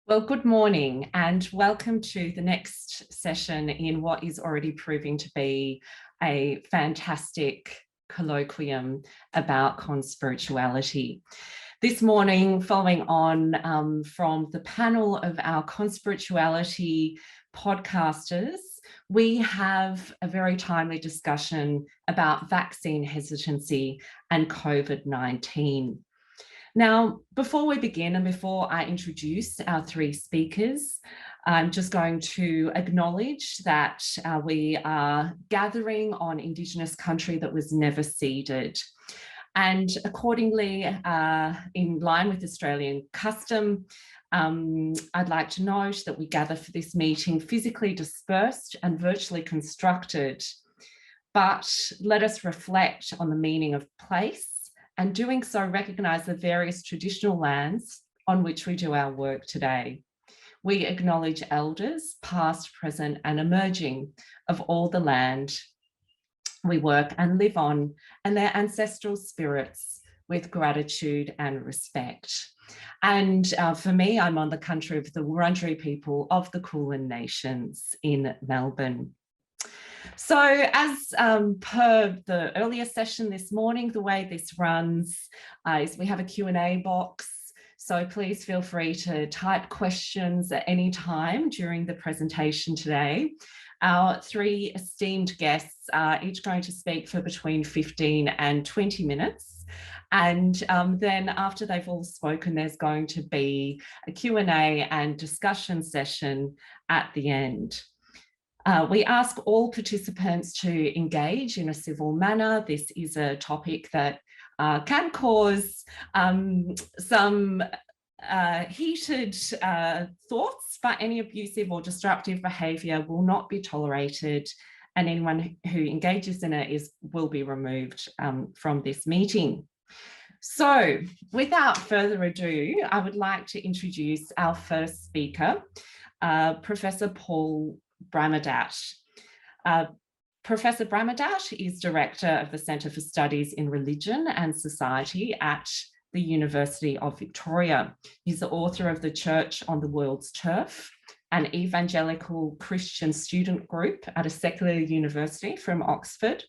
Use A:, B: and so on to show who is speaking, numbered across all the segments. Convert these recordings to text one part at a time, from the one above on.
A: Well, good morning and welcome to the next session in what is already proving to be a fantastic colloquium about conspirituality. This morning, following on from the panel of our conspirituality podcasters, we have a very timely discussion about vaccine hesitancy and COVID-19. Now, before we begin and before I introduce our three speakers, I'm just going to acknowledge that we are gathering on Indigenous country that was never ceded. And accordingly, in line with Australian custom, I'd like to note that we gather for this meeting physically dispersed and virtually constructed. But let us reflect on the meaning of place, and doing so recognise the various traditional lands on which we do our work today. We acknowledge elders, past, present and emerging, of all the land we work and live on, and their ancestral spirits with gratitude and respect. And for me, I'm on the country of the Wurundjeri people of the Kulin Nations in Melbourne. So as per the earlier session this morning, the way this runs is we have a Q&A box. So please feel free to type questions at any time during the presentation today. Our three esteemed guests are each going to speak for between 15 and 20 minutes. And then after they've all spoken, there's going to be a Q&A and discussion session at the end. We ask all participants to engage in a civil manner. This is a topic that can cause some heated thoughts, but any abusive or disruptive behaviour will not be tolerated, and anyone who engages in it will be removed from this meeting. So without further ado, I would like to introduce our first speaker, Professor Paul Bramadat. Professor Bramadat is Director of the Centre for Studies in Religion and Society at the University of Victoria. He's the author of The Church on the World's Turf, an evangelical Christian student group at a secular university from Oxford,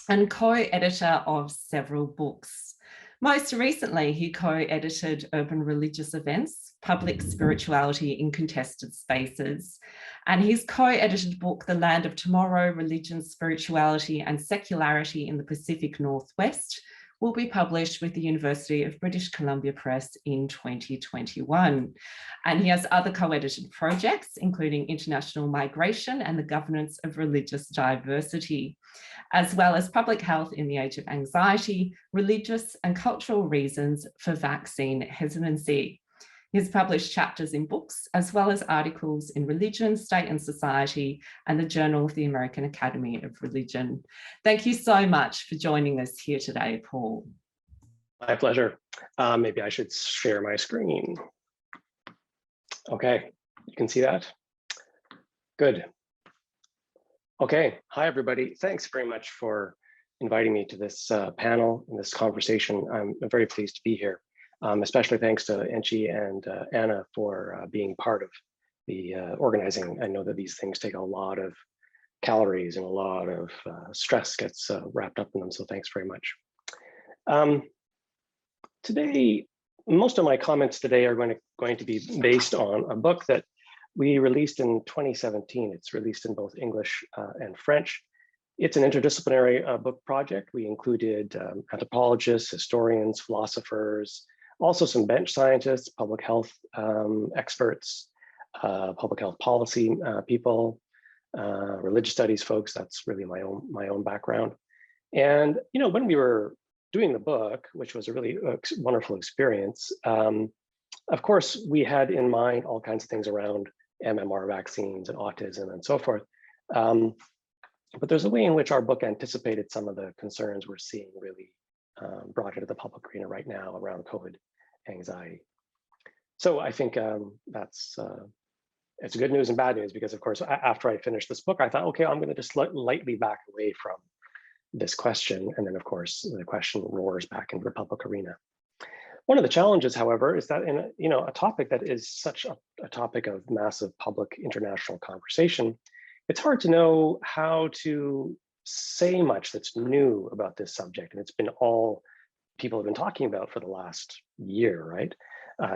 A: and co-editor of several books. Most recently, he co-edited Urban Religious Events, Public Spirituality in Contested Spaces, and his co-edited book, The Land of Tomorrow, Religion, Spirituality and Secularity in the Pacific Northwest, will be published with the University of British Columbia Press in 2021. And he has other co-edited projects, including International Migration and the Governance of Religious Diversity, as well as Public Health in the Age of Anxiety, Religious and Cultural Reasons for Vaccine Hesitancy. He's published chapters in books, as well as articles in Religion, State and Society, and the Journal of the American Academy of Religion. Thank you so much for joining us here today, Paul.
B: My pleasure. Maybe I should share my screen. Okay, you can see that? Good. Okay, hi everybody. Thanks very much for inviting me to this panel and this conversation. I'm very pleased to be here. Especially thanks to Enchi and Anna for being part of the organizing. I know that these things take a lot of calories and a lot of stress gets wrapped up in them, so thanks very much. Today, most of my comments today are going to be based on a book that we released in 2017. It's released in both English and French. It's an interdisciplinary book project. We included anthropologists, historians, philosophers, also some bench scientists, public health experts, public health policy people, religious studies folks. That's really my own background. And when we were doing the book, which was a really wonderful experience, of course, we had in mind all kinds of things around MMR vaccines and autism and so forth. But there's a way in which our book anticipated some of the concerns we're seeing really brought into the public arena right now around COVID anxiety. So I think it's good news and bad news, because of course, after I finished this book, I thought, okay, I'm going to just lightly back away from this question. And then of course, the question roars back into the public arena. One of the challenges, however, is that in a topic that is such a topic of massive public international conversation, it's hard to know how to say much that's new about this subject. And it's been all people have been talking about for the last year, right?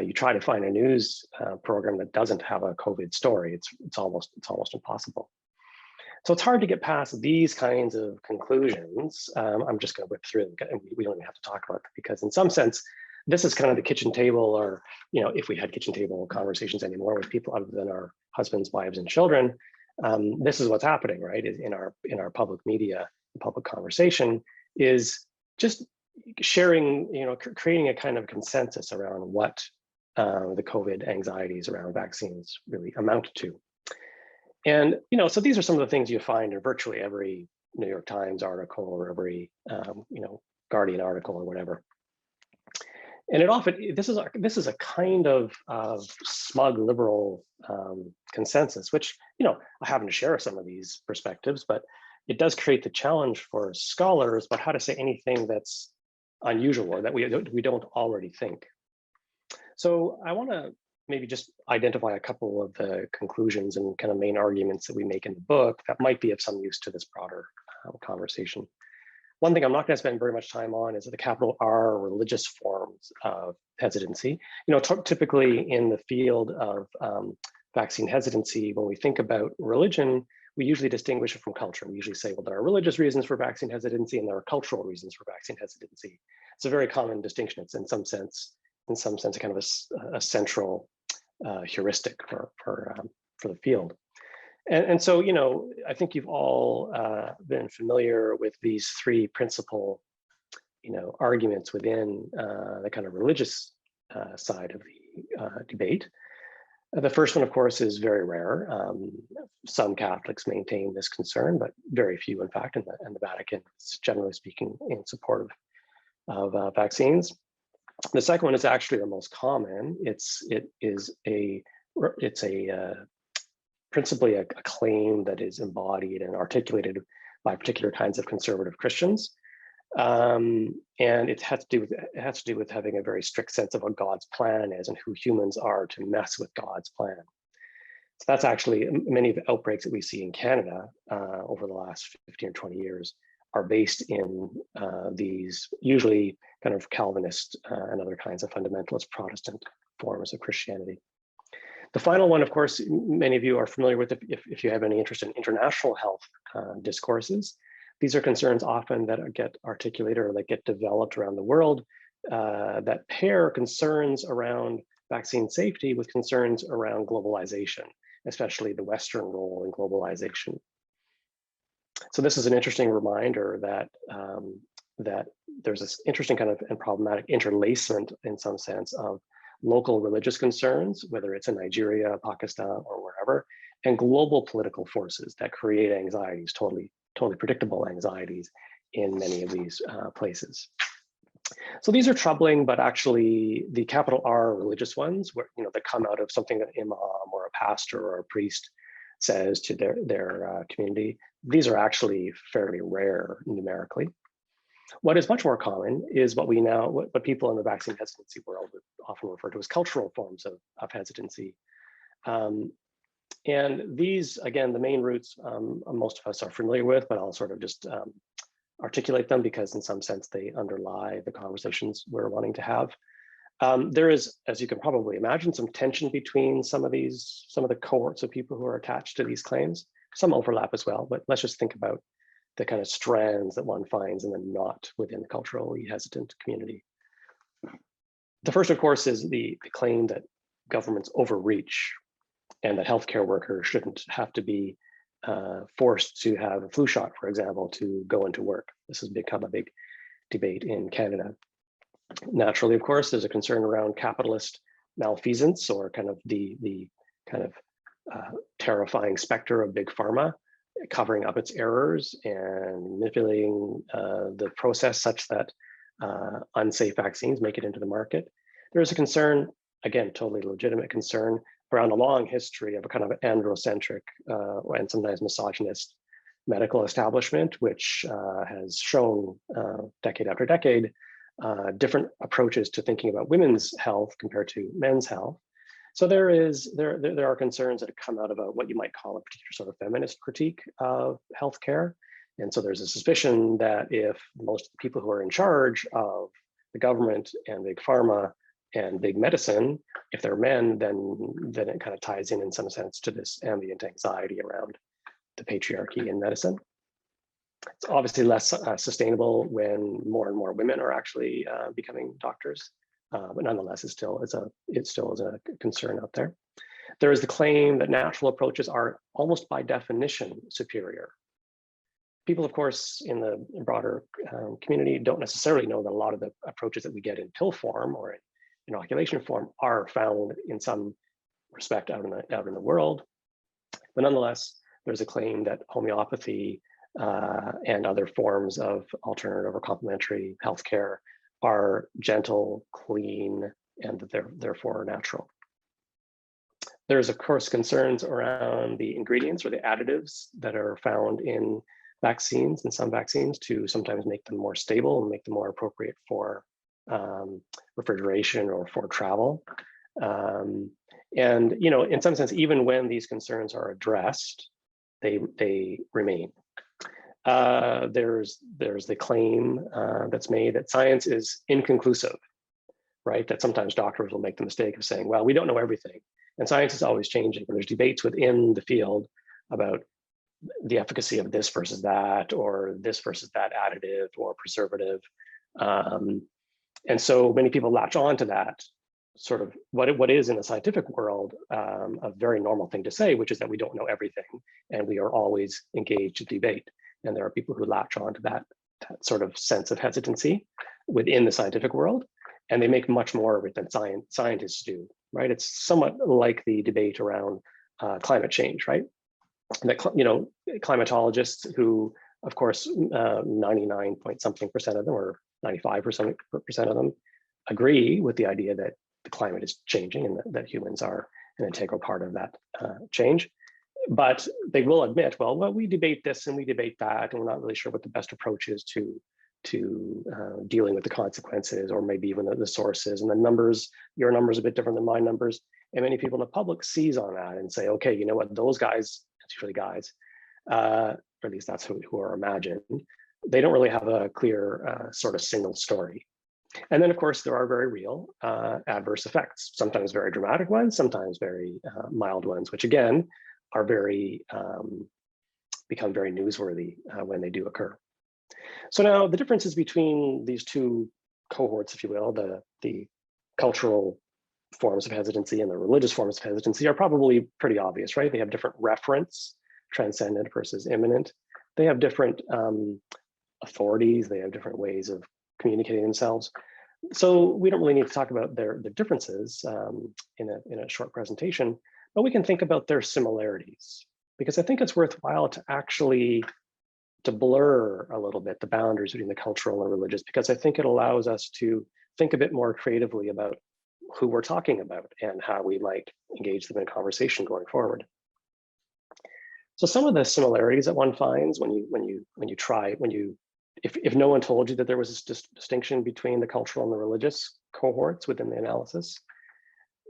B: You try to find a news program that doesn't have a COVID story. It's almost impossible. So it's hard to get past these kinds of conclusions. I'm just going to whip through them, and we don't even have to talk about them, because in some sense, this is kind of the kitchen table, or if we had kitchen table conversations anymore with people other than our husbands, wives, and children, this is what's happening, right? In our public media, public conversation is just sharing, creating a kind of consensus around what the COVID anxieties around vaccines really amount to. And, so these are some of the things you find in virtually every New York Times article or every, Guardian article or whatever. And it often, this is a kind of smug liberal consensus, which, I happen to share some of these perspectives, but it does create the challenge for scholars about how to say anything that's unusual or that we don't already think. So I want to maybe just identify a couple of the conclusions and kind of main arguments that we make in the book that might be of some use to this broader conversation. One thing I'm not going to spend very much time on is the capital R religious forms of hesitancy. Typically in the field of vaccine hesitancy, when we think about religion, we usually distinguish it from culture. We usually say, well, there are religious reasons for vaccine hesitancy and there are cultural reasons for vaccine hesitancy. It's a very common distinction. It's in some sense, a kind of a central heuristic for the field. And so, I think you've all been familiar with these three principal, arguments within the kind of religious side of the debate. The first one, of course, is very rare. Some Catholics maintain this concern, but very few, in fact, and the Vatican is generally speaking in support of vaccines. The second one is actually the most common. It's principally a claim that is embodied and articulated by particular kinds of conservative Christians, and it has to do with having a very strict sense of what God's plan is and who humans are to mess with God's plan. So that's actually many of the outbreaks that we see in Canada over the last 15 or 20 years are based in these usually kind of Calvinist and other kinds of fundamentalist Protestant forms of Christianity. The final one, of course, many of you are familiar with if you have any interest in international health discourses. These are concerns often that get articulated or that get developed around the world that pair concerns around vaccine safety with concerns around globalization, especially the Western role in globalization. So this is an interesting reminder that that there's this interesting kind of and problematic interlacement in some sense of local religious concerns, whether it's in Nigeria, Pakistan, or wherever, and global political forces that create anxieties, totally predictable anxieties in many of these places. So these are troubling, but actually the capital R religious ones, where that come out of something that an imam or a pastor or a priest says to their community, these are actually fairly rare numerically. What is much more common is what people in the vaccine hesitancy world would often refer to as cultural forms of hesitancy. And these, again, the main roots most of us are familiar with, but I'll sort of just articulate them because in some sense they underlie the conversations we're wanting to have. There is, as you can probably imagine, some tension between some of the cohorts of people who are attached to these claims. Some overlap as well, but let's just think about the kind of strands that one finds in the knot within the culturally hesitant community. The first, of course, is the claim that governments overreach and that healthcare workers shouldn't have to be forced to have a flu shot, for example, to go into work. This has become a big debate in Canada. Naturally, of course, there's a concern around capitalist malfeasance, or kind of the kind of terrifying specter of big pharma covering up its errors and manipulating the process such that unsafe vaccines make it into the market. There's a concern, again, totally legitimate concern, around a long history of a kind of androcentric and sometimes misogynist medical establishment, which has shown decade after decade different approaches to thinking about women's health compared to men's health. So there are concerns that have come out about what you might call a particular sort of feminist critique of healthcare. And so there's a suspicion that if most of the people who are in charge of the government and big pharma and big medicine, if they're men, then it kind of ties in some sense to this ambient anxiety around the patriarchy in medicine. It's obviously less sustainable when more and more women are actually becoming doctors, but nonetheless, it still is a concern out there. There is the claim that natural approaches are almost by definition superior. People, of course, in the broader community don't necessarily know that a lot of the approaches that we get in pill form or in inoculation form are found in some respect out in the world. But nonetheless, there's a claim that homeopathy and other forms of alternative or complementary healthcare are gentle, clean, and that they're therefore natural. There's, of course, concerns around the ingredients or the additives that are found in vaccines and some vaccines to sometimes make them more stable and make them more appropriate for refrigeration or for travel. And in some sense, even when these concerns are addressed, they remain. There's the claim that's made that science is inconclusive, right? That sometimes doctors will make the mistake of saying, well, we don't know everything. And science is always changing. And there's debates within the field about the efficacy of this versus that, or this versus that additive or preservative. And so many people latch on to that sort of what is in the scientific world a very normal thing to say, which is that we don't know everything and we are always engaged in debate. And there are people who latch on to that sort of sense of hesitancy within the scientific world, and they make much more of it than scientists do, right? It's somewhat like the debate around climate change, right? That, climatologists who, of course, 99 point something percent of them, or 95% of them, agree with the idea that the climate is changing and that humans are an integral part of that change. But they will admit, well, we debate this and we debate that, and we're not really sure what the best approach is to dealing with the consequences, or maybe even the sources. And the numbers, your numbers are a bit different than my numbers. And many people in the public seize on that and say, okay, you know what, those guys, it's usually guys, or at least that's who are imagined, they don't really have a clear sort of single story. And then, of course, there are very real adverse effects, sometimes very dramatic ones, sometimes very mild ones, which again are become very newsworthy when they do occur. So now the differences between these two cohorts, if you will, the cultural forms of hesitancy and the religious forms of hesitancy, are probably pretty obvious, right? They have different reference, transcendent versus immanent. They have different authorities. They have different ways of communicating themselves. So we don't really need to talk about their differences in a short presentation, but we can think about their similarities, because I think it's worthwhile to actually blur a little bit the boundaries between the cultural and religious, because I think it allows us to think a bit more creatively about who we're talking about and how we might engage them in conversation going forward. So some of the similarities that one finds if no one told you that there was this distinction between the cultural and the religious cohorts within the analysis,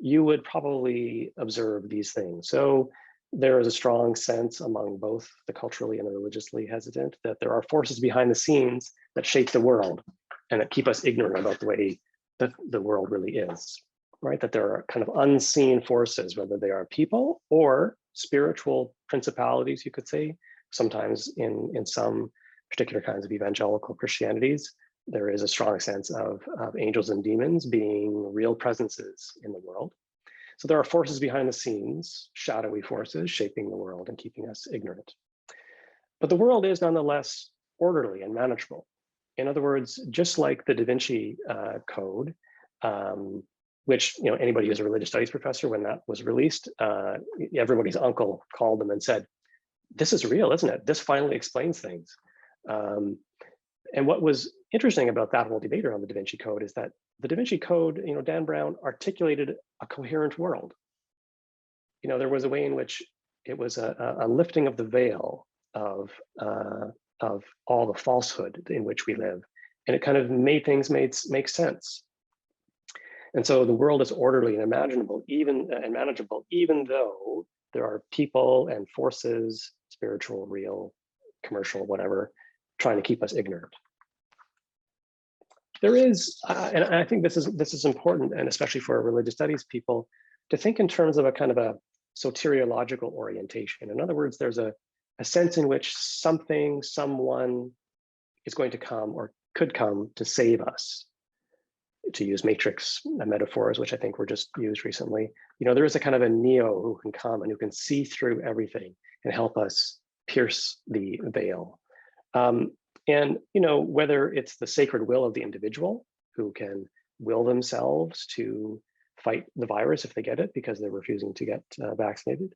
B: you would probably observe these things. So there is a strong sense among both the culturally and the religiously hesitant that there are forces behind the scenes that shape the world and that keep us ignorant about the way that the world really is, right? That there are kind of unseen forces, whether they are people or spiritual principalities, you could say. Sometimes in some particular kinds of evangelical Christianities, there is a strong sense of angels and demons being real presences in the world. So there are forces behind the scenes, shadowy forces shaping the world and keeping us ignorant. But the world is nonetheless orderly and manageable. In other words, just like the Da Vinci Code, which anybody who's a religious studies professor, when that was released, everybody's uncle called them and said, "This is real, isn't it? This finally explains things." And what was interesting about that whole debate around the Da Vinci Code is that the Da Vinci Code, Dan Brown articulated a coherent world. There was a way in which it was a lifting of the veil of all the falsehood in which we live, And it kind of made things make sense. And so the world is orderly and manageable, even though there are people and forces, spiritual, real, commercial, whatever, trying to keep us ignorant. There is, and I think this is important, and especially for religious studies people, to think in terms of a kind of a soteriological orientation. In other words, there's a sense in which something, someone is going to come or could come to save us. To use matrix metaphors, which I think were just used recently, there is a kind of a Neo who can come and who can see through everything and help us pierce the veil. And whether it's the sacred will of the individual who can will themselves to fight the virus if they get it because they're refusing to get vaccinated.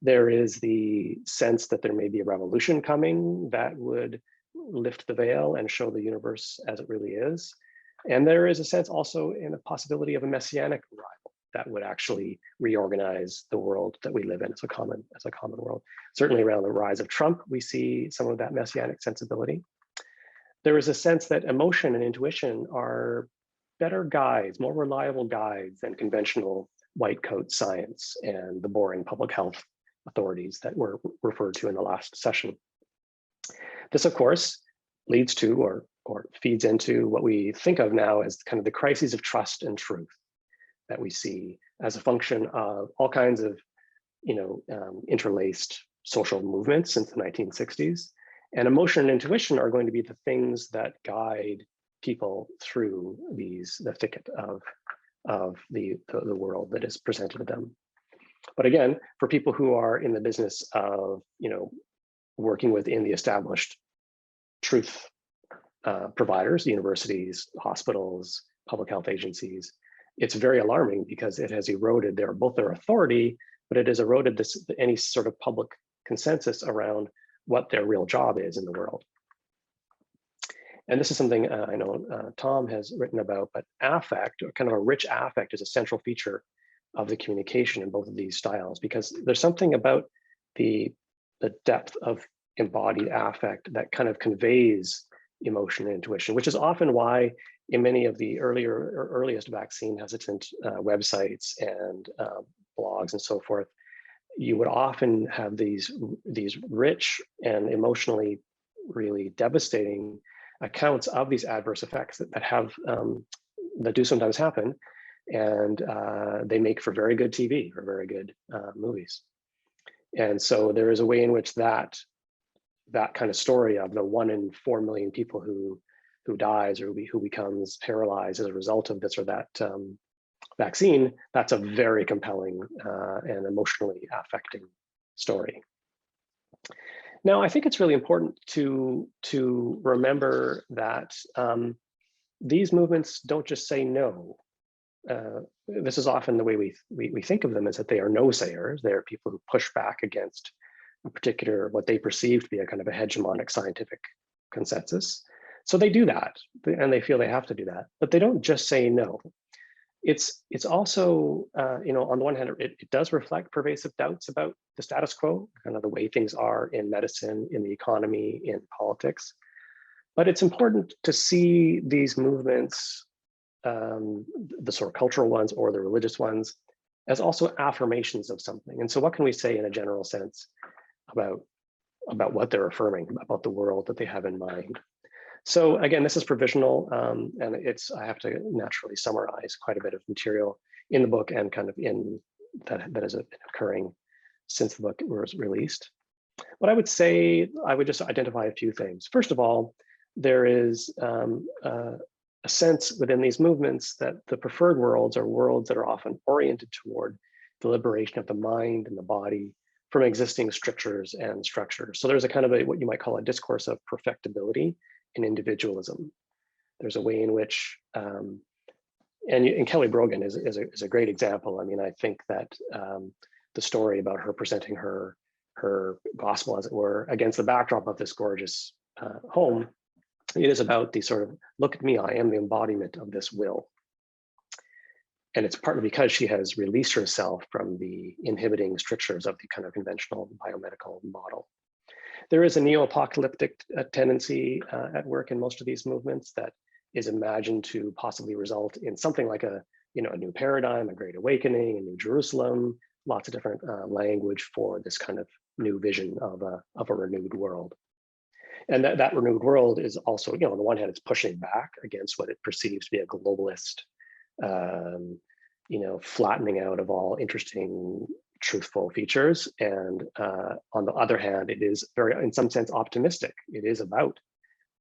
B: There is the sense that there may be a revolution coming that would lift the veil and show the universe as it really is. And there is a sense also in a possibility of a messianic arrival that would actually reorganize the world that we live in as a common world. Certainly around the rise of Trump, we see some of that messianic sensibility. There is a sense that emotion and intuition are better guides, more reliable guides than conventional white coat science and the boring public health authorities that were referred to in the last session. This, of course, leads to or feeds into what we think of now as kind of the crises of trust and truth that we see as a function of all kinds of, interlaced social movements since the 1960s. And emotion and intuition are going to be the things that guide people through the thicket of the world that is presented to them. But again, for people who are in the business of, working within the established truth providers, universities, hospitals, public health agencies, it's very alarming because it has eroded both their authority, but it has eroded any sort of public consensus around what their real job is in the world. And this is something I know Tom has written about, but affect, or kind of a rich affect, is a central feature of the communication in both of these styles, because there's something about the depth of embodied affect that kind of conveys emotion and intuition, which is often why in many of the earliest vaccine hesitant websites and blogs and so forth, you would often have these rich and emotionally really devastating accounts of these adverse effects that do sometimes happen, and they make for very good TV or very good movies. And so there is a way in which that kind of story of the 1 in 4 million people who dies or who becomes paralyzed as a result of this or that vaccine, that's a very compelling and emotionally affecting story. Now, I think it's really important to remember that these movements don't just say no. This is often the way we think of them, is that they are no-sayers. They are people who push back against a particular, what they perceive to be a kind of a hegemonic scientific consensus. So they do that, and they feel they have to do that, but they don't just say no. It's also, on the one hand, it does reflect pervasive doubts about the status quo, kind of the way things are in medicine, in the economy, in politics. But it's important to see these movements, the sort of cultural ones or the religious ones, as also affirmations of something. And so what can we say in a general sense about what they're affirming, about the world that they have in mind? So again, this is provisional, and I have to naturally summarize quite a bit of material in the book and kind of in that is occurring since the book was released. What I would say, I would just identify a few things. First of all, there is a sense within these movements that the preferred worlds are worlds that are often oriented toward the liberation of the mind and the body from existing strictures and structures. So there's a kind of what you might call a discourse of perfectibility in individualism. There's a way in which, and Kelly Brogan is a great example. I mean, I think that the story about her presenting her gospel, as it were, against the backdrop of this gorgeous home, it is about the sort of, look at me, I am the embodiment of this will. And it's partly because she has released herself from the inhibiting strictures of the kind of conventional biomedical model. There is a neo-apocalyptic tendency at work in most of these movements that is imagined to possibly result in something like a new paradigm, a great awakening, a new Jerusalem, lots of different language for this kind of new vision of a renewed world. And that renewed world is also, on the one hand, it's pushing back against what it perceives to be a globalist, flattening out of all interesting, truthful features. And on the other hand, it is very, in some sense, optimistic. It is about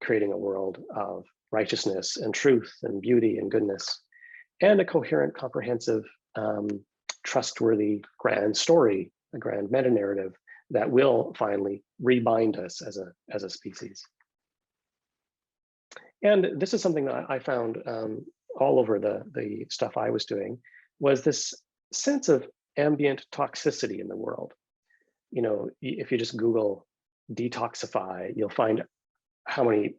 B: creating a world of righteousness and truth and beauty and goodness, and a coherent, comprehensive, trustworthy grand story, a grand meta-narrative that will finally rebind us as a species. And this is something that I found all over the stuff I was doing, was this sense of ambient toxicity in the world. If you just Google detoxify, you'll find how many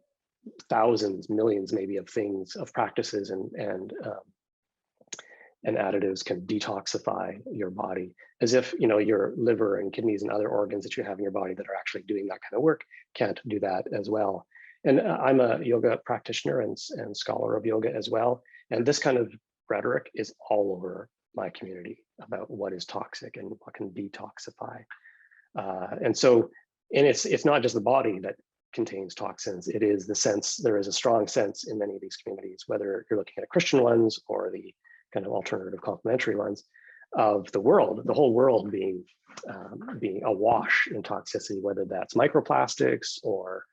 B: thousands, millions maybe of things, of practices and additives can detoxify your body, as if your liver and kidneys and other organs that you have in your body that are actually doing that kind of work can't do that as well. And I'm a yoga practitioner and scholar of yoga as well. And this kind of rhetoric is all over my community about what is toxic and what can detoxify. And it's not just the body that contains toxins. It is the sense, there is a strong sense in many of these communities, whether you're looking at Christian ones or the kind of alternative complementary ones, of the world, the whole world being awash in toxicity, whether that's microplastics or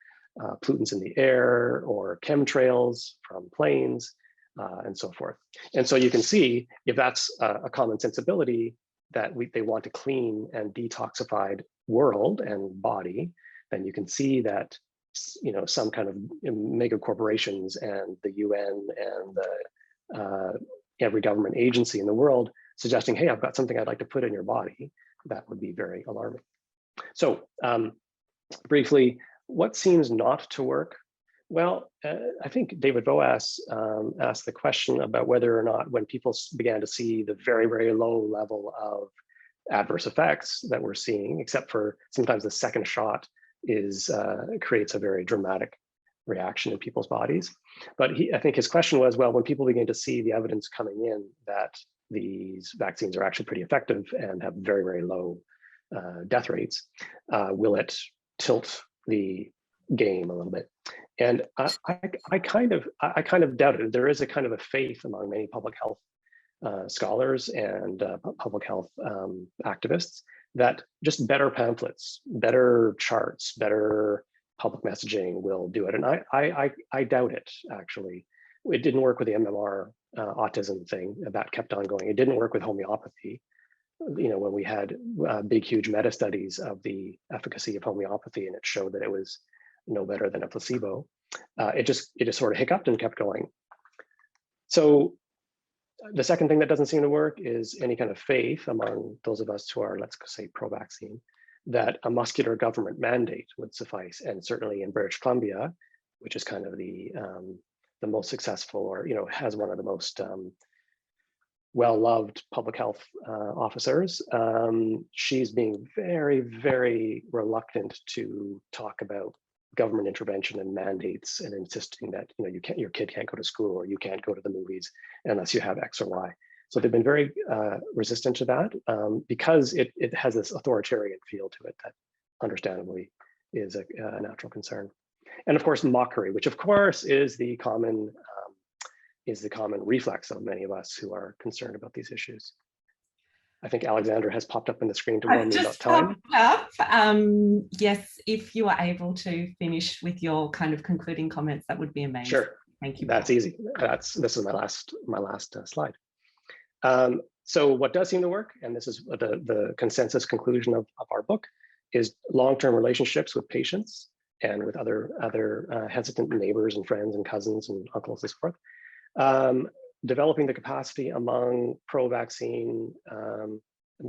B: pollutants in the air or chemtrails from planes and so forth. And so you can see, if that's a common sensibility, that they want a clean and detoxified world and body, then you can see that some kind of mega corporations and the UN and every government agency in the world suggesting, hey, I've got something I'd like to put in your body, that would be very alarming. So briefly, what seems not to work? Well, I think David Voas asked the question about whether or not, when people began to see the very, very low level of adverse effects that we're seeing, except for sometimes the second shot creates a very dramatic reaction in people's bodies. But I think his question was, well, when people begin to see the evidence coming in that these vaccines are actually pretty effective and have very, very low death rates, will it tilt the game a little bit? And I kind of doubt it. There is a kind of a faith among many public health scholars and public health activists that just better pamphlets, better charts, better public messaging will do it. And I doubt it, actually. It didn't work with the MMR autism thing. That kept on going. It didn't work with homeopathy. When we had big, huge meta studies of the efficacy of homeopathy, and it showed that it was no better than a placebo, it just sort of hiccuped and kept going. So the second thing that doesn't seem to work is any kind of faith among those of us who are, let's say, pro-vaccine, that a muscular government mandate would suffice. And certainly in British Columbia, which is kind of the most successful, or has one of the most well-loved public health officers, she's being very, very reluctant to talk about government intervention and mandates, and insisting that your kid can't go to school or you can't go to the movies unless you have X or Y. So they've been very resistant to that because it has this authoritarian feel to it that understandably is a natural concern. And of course, mockery, which of course is the common reflex of many of us who are concerned about these issues. I think Alexandra has popped up on the screen to warn me about time.
A: Up. Yes, if you are able to finish with your kind of concluding comments, that would be amazing. Sure. Thank you.
B: That's easy. This is my last slide. So what does seem to work, and this is the consensus conclusion of our book, is long-term relationships with patients and with other hesitant neighbors and friends and cousins and uncles and so forth. Developing the capacity among pro-vaccine,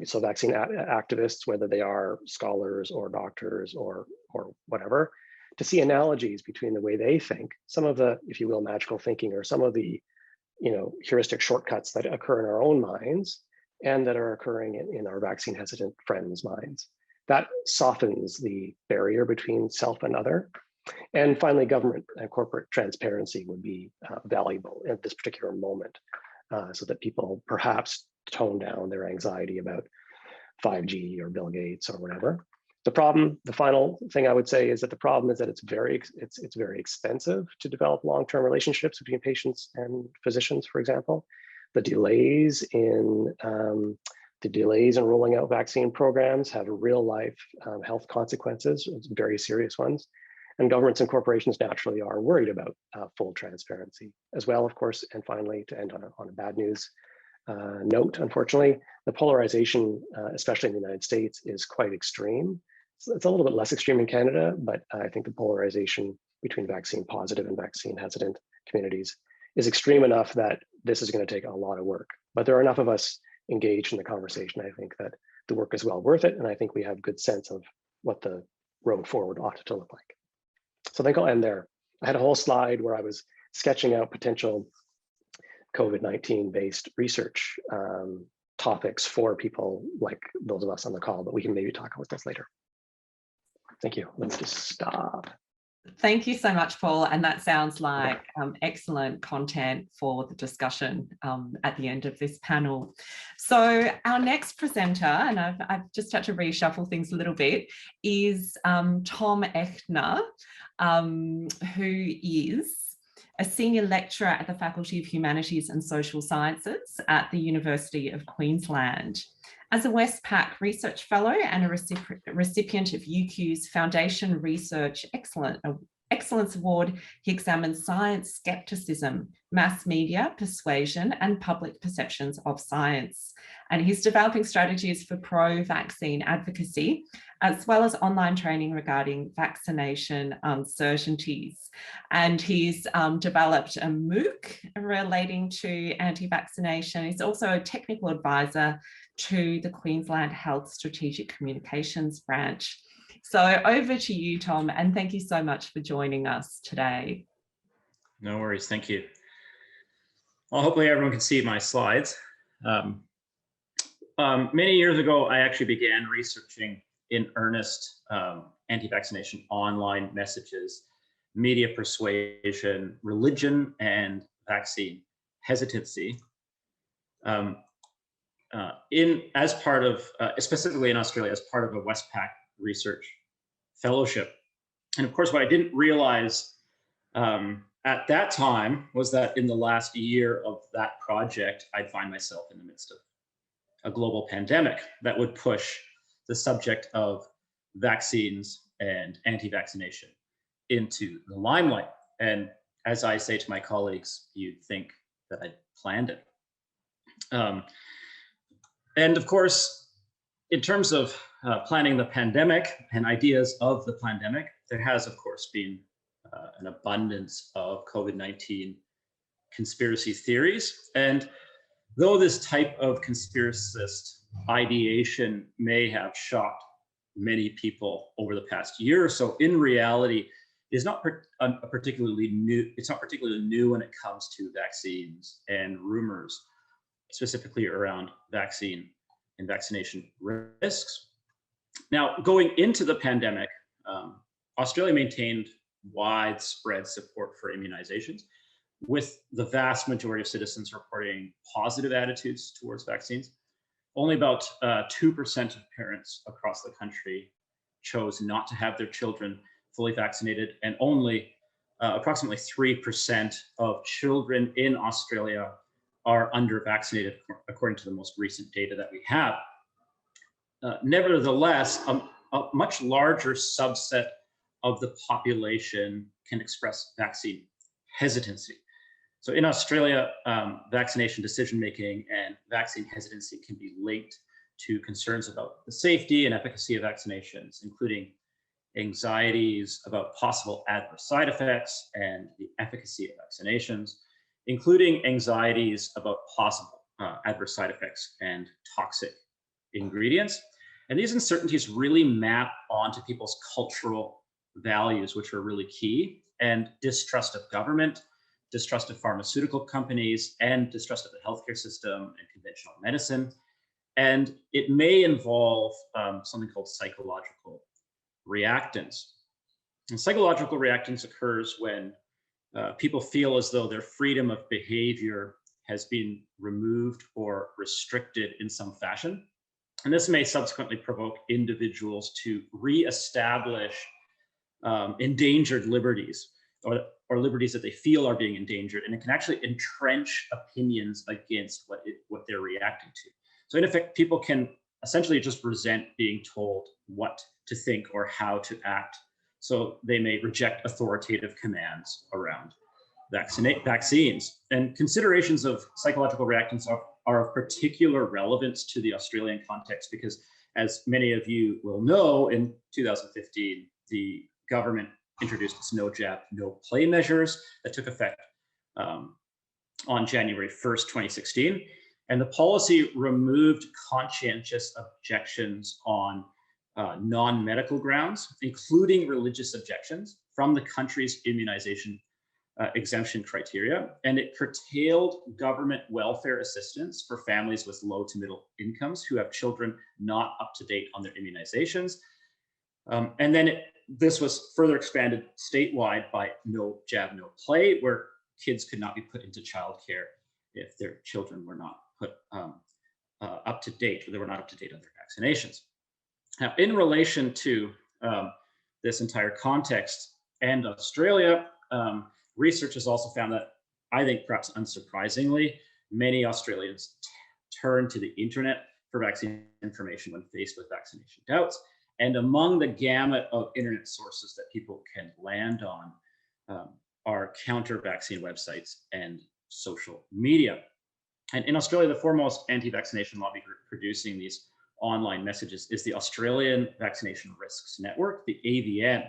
B: so vaccine activists, whether they are scholars or doctors or whatever, to see analogies between the way they think, some of the, if you will, magical thinking, or some of the heuristic shortcuts that occur in our own minds and that are occurring in our vaccine hesitant friends' minds. That softens the barrier between self and other. And finally, government and corporate transparency would be valuable at this particular moment, so that people perhaps tone down their anxiety about 5G or Bill Gates or whatever. The final thing I would say is that the problem is that it's very expensive to develop long-term relationships between patients and physicians, for example. The delays in rolling out vaccine programs have real life health consequences, very serious ones. And governments and corporations naturally are worried about full transparency as well, of course. And finally, to end on a bad news note, unfortunately, the polarization, especially in the United States, is quite extreme. So it's a little bit less extreme in Canada, but I think the polarization between vaccine positive and vaccine hesitant communities is extreme enough that this is going to take a lot of work. But there are enough of us engaged in the conversation, I think, that the work is well worth it. And I think we have good sense of what the road forward ought to look like. So I think I'll end there. I had a whole slide where I was sketching out potential COVID-19 based research topics for people like those of us on the call, but we can maybe talk about this later. Thank you. Let's just stop.
A: Thank you so much, Paul. And that sounds like excellent content for the discussion at the end of this panel. So our next presenter, and I've just had to reshuffle things a little bit, is Tom Aechtner, who is a senior lecturer at the Faculty of Humanities and Social Sciences at the University of Queensland. As a Westpac Research Fellow and a recipient of UQ's Foundation Research Excellence Award, he examines science skepticism, mass media, persuasion, and public perceptions of science. And he's developing strategies for pro-vaccine advocacy, as well as online training regarding vaccination uncertainties. And he's developed a MOOC relating to anti-vaccination. He's also a technical advisor to the Queensland Health Strategic Communications Branch. So over to you, Tom, and thank you so much for joining us today.
C: No worries, thank you. Well, hopefully everyone can see my slides. Many years ago, I actually began researching in earnest anti-vaccination online messages, media persuasion, religion, and vaccine hesitancy. As part of, specifically in Australia, as part of a Westpac research fellowship. And of course, what I didn't realize at that time was that in the last year of that project, I'd find myself in the midst of a global pandemic that would push the subject of vaccines and anti-vaccination into the limelight. And as I say to my colleagues, you'd think that I'd planned it. And of course, in terms of planning the pandemic and ideas of the pandemic, there has, of course, been an abundance of COVID-19 conspiracy theories. And though this type of conspiracist ideation may have shocked many people over the past year or so, in reality, it's not particularly new when it comes to vaccines and rumors, specifically around vaccine and vaccination risks. Now, going into the pandemic, Australia maintained widespread support for immunizations, with the vast majority of citizens reporting positive attitudes towards vaccines. Only about 2% of parents across the country chose not to have their children fully vaccinated, and only approximately 3% of children in Australia are under-vaccinated, according to the most recent data that we have. Nevertheless, a much larger subset of the population can express vaccine hesitancy. So in Australia, vaccination decision-making and vaccine hesitancy can be linked to concerns about the safety and efficacy of vaccinations, including anxieties about possible adverse side effects and the efficacy of vaccinations, including anxieties about possible adverse side effects and toxic ingredients. And these uncertainties really map onto people's cultural values, which are really key, and distrust of government, distrust of pharmaceutical companies, and distrust of the healthcare system and conventional medicine. And it may involve something called psychological reactance. And psychological reactance occurs when people feel as though their freedom of behavior has been removed or restricted in some fashion. And this may subsequently provoke individuals to reestablish endangered liberties, or liberties that they feel are being endangered, and it can actually entrench opinions against what they're reacting to. So in effect, people can essentially just resent being told what to think or how to act. So they may reject authoritative commands around vaccines. And considerations of psychological reactance are of particular relevance to the Australian context, because as many of you will know, in 2015, the government introduced its no jab, no play measures that took effect on January 1st, 2016. And the policy removed conscientious objections on non-medical grounds, including religious objections, from the country's immunization exemption criteria. And it curtailed government welfare assistance for families with low to middle incomes who have children not up to date on their immunizations. And then this was further expanded statewide by no jab, no play, where kids could not be put into childcare if their children were not put up to date, or they were not up to date on their vaccinations. Now, in relation to this entire context and Australia, research has also found that, I think perhaps unsurprisingly, many Australians turn to the internet for vaccine information when faced with vaccination doubts. And among the gamut of internet sources that people can land on are counter-vaccine websites and social media. And in Australia, the foremost anti-vaccination lobby group producing these online messages is the Australian Vaccination Risks Network, the AVN.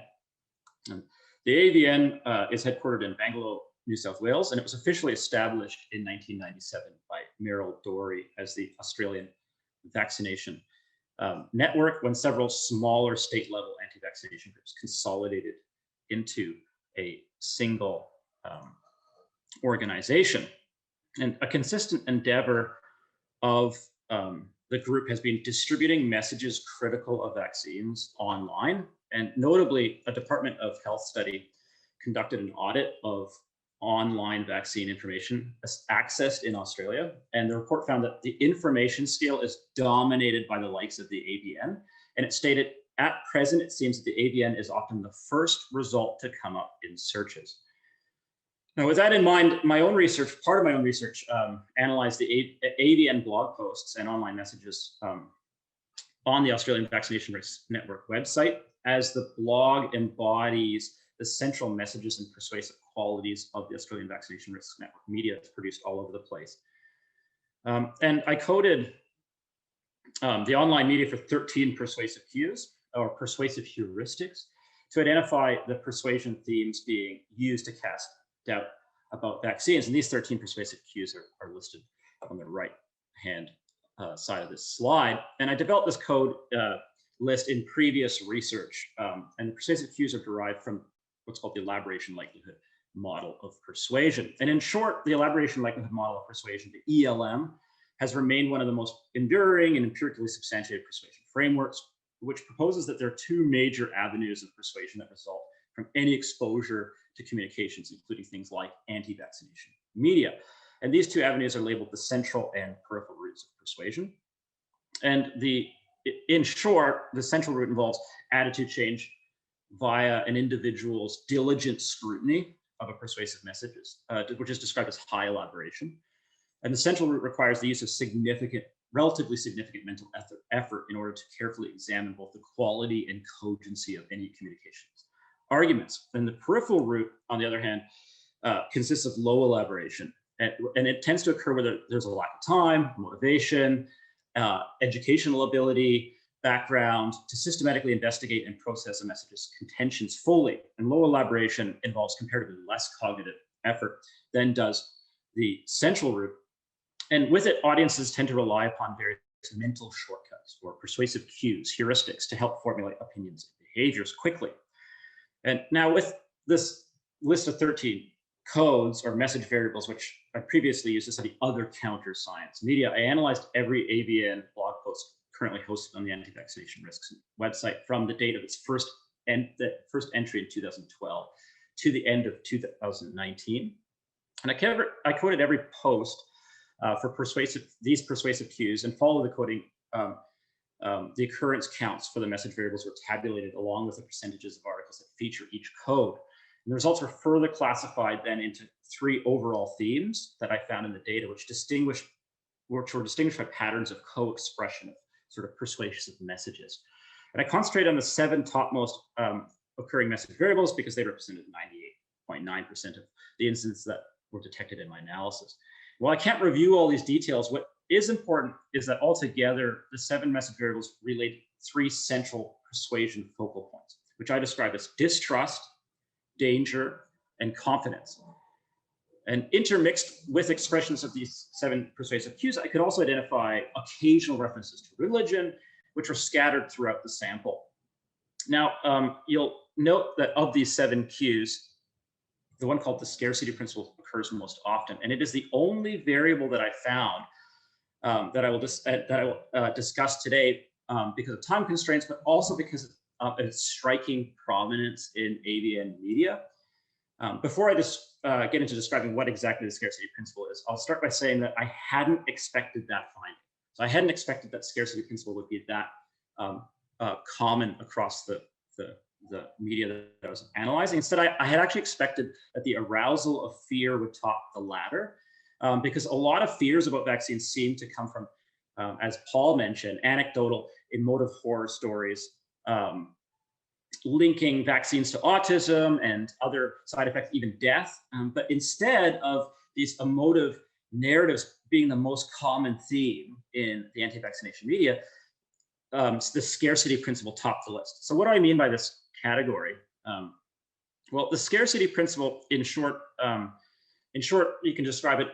C: And the AVN is headquartered in Bangalore, New South Wales, and it was officially established in 1997 by Meryl Dorey as the Australian Vaccination Network, when several smaller state-level anti-vaccination groups consolidated into a single organization. And a consistent endeavor of the group has been distributing messages critical of vaccines online. And notably, a Department of Health study conducted an audit of online vaccine information accessed in Australia. And the report found that the information scale is dominated by the likes of the AVN. And it stated, at present, it seems that the AVN is often the first result to come up in searches. Now, with that in mind, my own research, part of my own research, analyzed the AVN blog posts and online messages on the Australian Vaccination Risks Network website, as the blog embodies the central messages and persuasive qualities of the Australian Vaccination Risks Network media that's produced all over the place. And I coded the online media for 13 persuasive cues, or persuasive heuristics, to identify the persuasion themes being used to cast doubt about vaccines. And these 13 persuasive cues are listed on the right-hand side of this slide. And I developed this code list in previous research. And the persuasive cues are derived from what's called the elaboration likelihood model of persuasion. And in short, the elaboration likelihood model of persuasion, the ELM, has remained one of the most enduring and empirically substantiated persuasion frameworks, which proposes that there are two major avenues of persuasion that result from any exposure to communications, including things like anti-vaccination media. And these two avenues are labeled the central and peripheral routes of persuasion. And in short, the central route involves attitude change via an individual's diligent scrutiny of a persuasive messages, which is described as high elaboration. And the central route requires the use of relatively significant mental effort in order to carefully examine both the quality and cogency of any communications arguments. And the peripheral route, on the other hand, consists of low elaboration. And it tends to occur where there's a lack of time, motivation, educational ability, background to systematically investigate and process a message's contentions fully. And low elaboration involves comparatively less cognitive effort than does the central route. And with it, audiences tend to rely upon various mental shortcuts or persuasive cues, heuristics, to help formulate opinions and behaviors quickly. And now with this list of 13 codes or message variables, which I previously used to study other counter science media, I analyzed every AVN blog post currently hosted on the Anti-Vaccination Risks website from the date of its first the first entry in 2012 to the end of 2019. And I quoted every post for these persuasive cues and follow the quoting. The occurrence counts for the message variables were tabulated along with the percentages of articles that feature each code. And the results were further classified then into 3 overall themes that I found in the data, which were distinguished by patterns of co-expression of sort of persuasive messages. And I concentrate on the 7 topmost occurring message variables because they represented 98.9% of the instances that were detected in my analysis. While I can't review all these details, what is important is that altogether, the 7 message variables relate 3 central persuasion focal points, which I describe as distrust, danger, and confidence. And intermixed with expressions of these 7 persuasive cues, I could also identify occasional references to religion, which are scattered throughout the sample. Now, you'll note that of these 7 cues, the one called the scarcity principle occurs most often, and it is the only variable that I found that I will discuss today because of time constraints, but also because of its striking prominence in AVN media. Before I just get into describing what exactly the scarcity principle is, I'll start by saying that I hadn't expected that finding. So I hadn't expected that scarcity principle would be that common across the media that I was analyzing. Instead, I had actually expected that the arousal of fear would top the latter, because a lot of fears about vaccines seem to come from, as Paul mentioned, anecdotal, emotive horror stories, linking vaccines to autism and other side effects, even death. But instead of these emotive narratives being the most common theme in the anti-vaccination media, the scarcity principle topped the list. So what do I mean by this category? Well, the scarcity principle, in short, you can describe it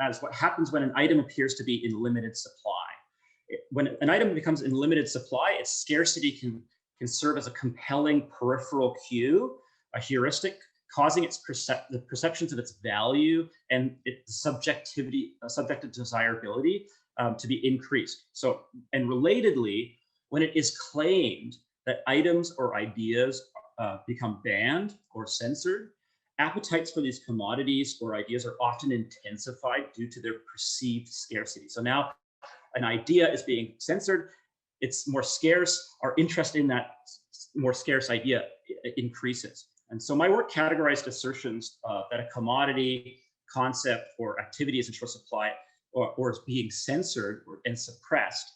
C: as what happens when an item appears to be in limited supply. When an item becomes in limited supply, its scarcity can serve as a compelling peripheral cue, a heuristic, causing the perceptions of its value and its subjective desirability to be increased. So, and relatedly, when it is claimed that items or ideas become banned or censored, appetites for these commodities or ideas are often intensified due to their perceived scarcity. So now an idea is being censored, it's more scarce, our interest in that more scarce idea increases. And so my work categorized assertions that a commodity, concept, or activity is in short supply or is being censored and suppressed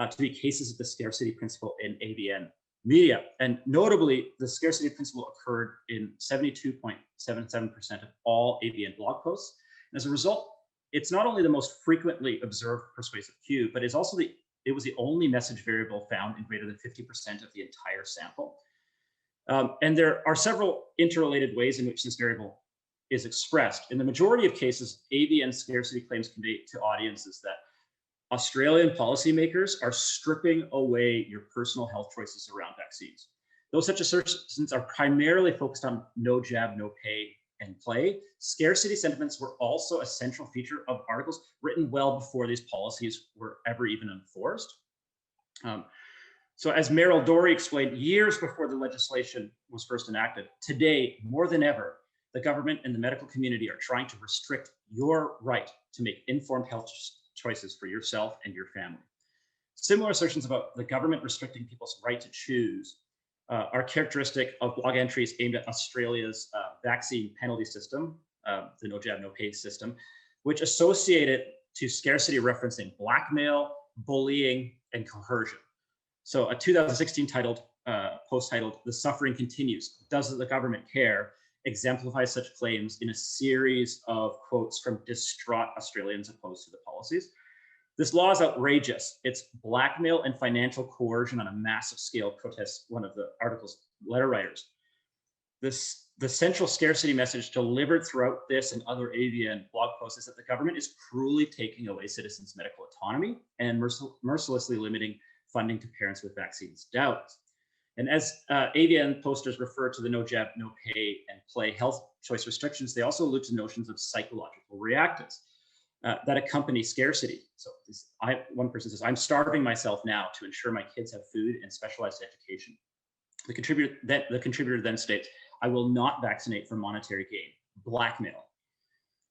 C: to be cases of the scarcity principle in AVN media. And notably, the scarcity principle occurred in 72.77% of all AVN blog posts. And as a result, it's not only the most frequently observed persuasive cue, but it was the only message variable found in greater than 50% of the entire sample. And there are several interrelated ways in which this variable is expressed. In the majority of cases, AVN scarcity claims convey to audiences that Australian policymakers are stripping away your personal health choices around vaccines. Though such assertions are primarily focused on no jab, no pay, and play, scarcity sentiments were also a central feature of articles written well before these policies were ever even enforced. So as Meryl Dorey explained years before the legislation was first enacted, today, more than ever, the government and the medical community are trying to restrict your right to make informed health choices for yourself and your family. Similar assertions about the government restricting people's right to choose are characteristic of blog entries aimed at Australia's vaccine penalty system, the no jab, no pay system, which associate it to scarcity referencing blackmail, bullying, and coercion. So a 2016 post titled, "The Suffering Continues, Does the Government Care?" exemplifies such claims in a series of quotes from distraught Australians opposed to the policies. This law is outrageous. It's blackmail and financial coercion on a massive scale, protests one of the article's letter writers. The central scarcity message delivered throughout this and other AVN blog posts is that the government is cruelly taking away citizens' medical autonomy and mercilessly limiting funding to parents with vaccines doubts. And as AVN posters refer to the no jab, no pay, and play health choice restrictions, they also allude to notions of psychological reactants that accompany scarcity. So one person says, "I'm starving myself now to ensure my kids have food and specialized education." The contributor then states, "I will not vaccinate for monetary gain," blackmail.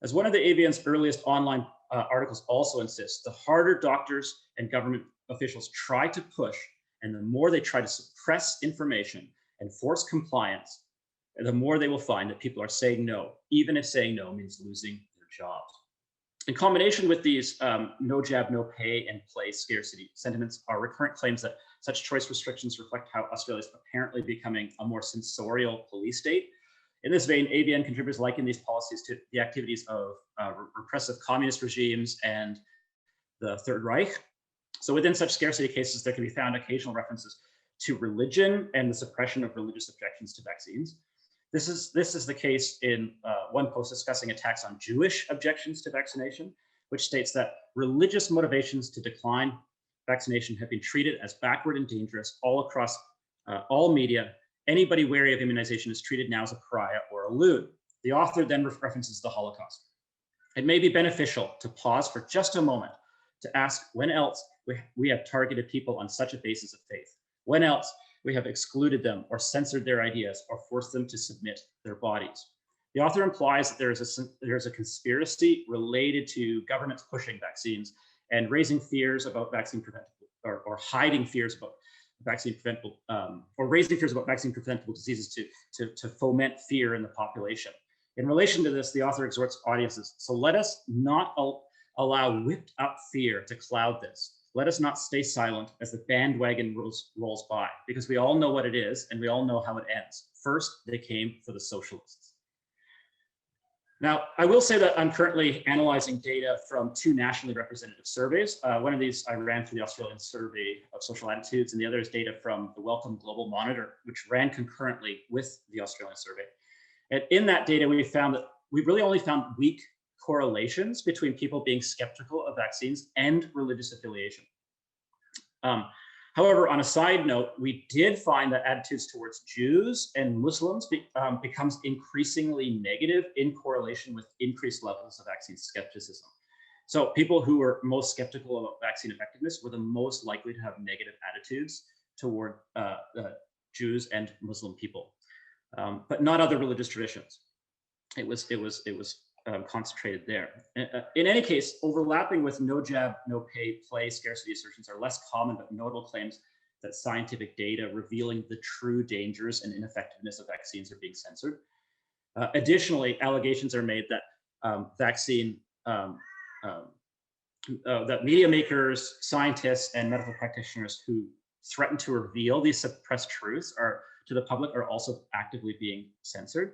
C: As one of the AVN's earliest online articles also insists, the harder doctors and government officials try to push, and the more they try to suppress information and force compliance, the more they will find that people are saying no, even if saying no means losing their jobs. In combination with these no jab, no pay, and play scarcity sentiments are recurrent claims that such choice restrictions reflect how Australia is apparently becoming a more censorial police state. In this vein, AVN contributors liken these policies to the activities of repressive communist regimes and the Third Reich. So within such scarcity cases, there can be found occasional references to religion and the suppression of religious objections to vaccines. This is the case in one post discussing attacks on Jewish objections to vaccination, which states that religious motivations to decline vaccination have been treated as backward and dangerous all across all media. Anybody wary of immunization is treated now as a pariah or a loon. The author then references the Holocaust. It may be beneficial to pause for just a moment to ask when else we have targeted people on such a basis of faith. When else we have excluded them or censored their ideas or forced them to submit their bodies. The author implies that there is a conspiracy related to governments pushing vaccines and raising fears about vaccine preventable or hiding fears about vaccine preventable or raising fears about vaccine preventable diseases to foment fear in the population. In relation to this, the author exhorts audiences, so let us not allow whipped up fear to cloud this. Let us not stay silent as the bandwagon rolls by, because we all know what it is and we all know how it ends. First, they came for the socialists. Now, I will say that I'm currently analyzing data from 2 nationally representative surveys. One of these I ran through the Australian Survey of Social Attitudes, and the other is data from the Wellcome Global Monitor, which ran concurrently with the Australian Survey. And in that data, we found that we really only found weak correlations between people being skeptical of vaccines and religious affiliation. However, on a side note, we did find that attitudes towards Jews and Muslims becomes increasingly negative in correlation with increased levels of vaccine skepticism. So people who were most skeptical about vaccine effectiveness were the most likely to have negative attitudes toward Jews and Muslim people, but not other religious traditions. It was concentrated there. In any case, overlapping with no jab, no pay, play scarcity assertions are less common but notable claims that scientific data revealing the true dangers and ineffectiveness of vaccines are being censored. Additionally, allegations are made that that media makers, scientists, and medical practitioners who threaten to reveal these suppressed truths to the public are also actively being censored.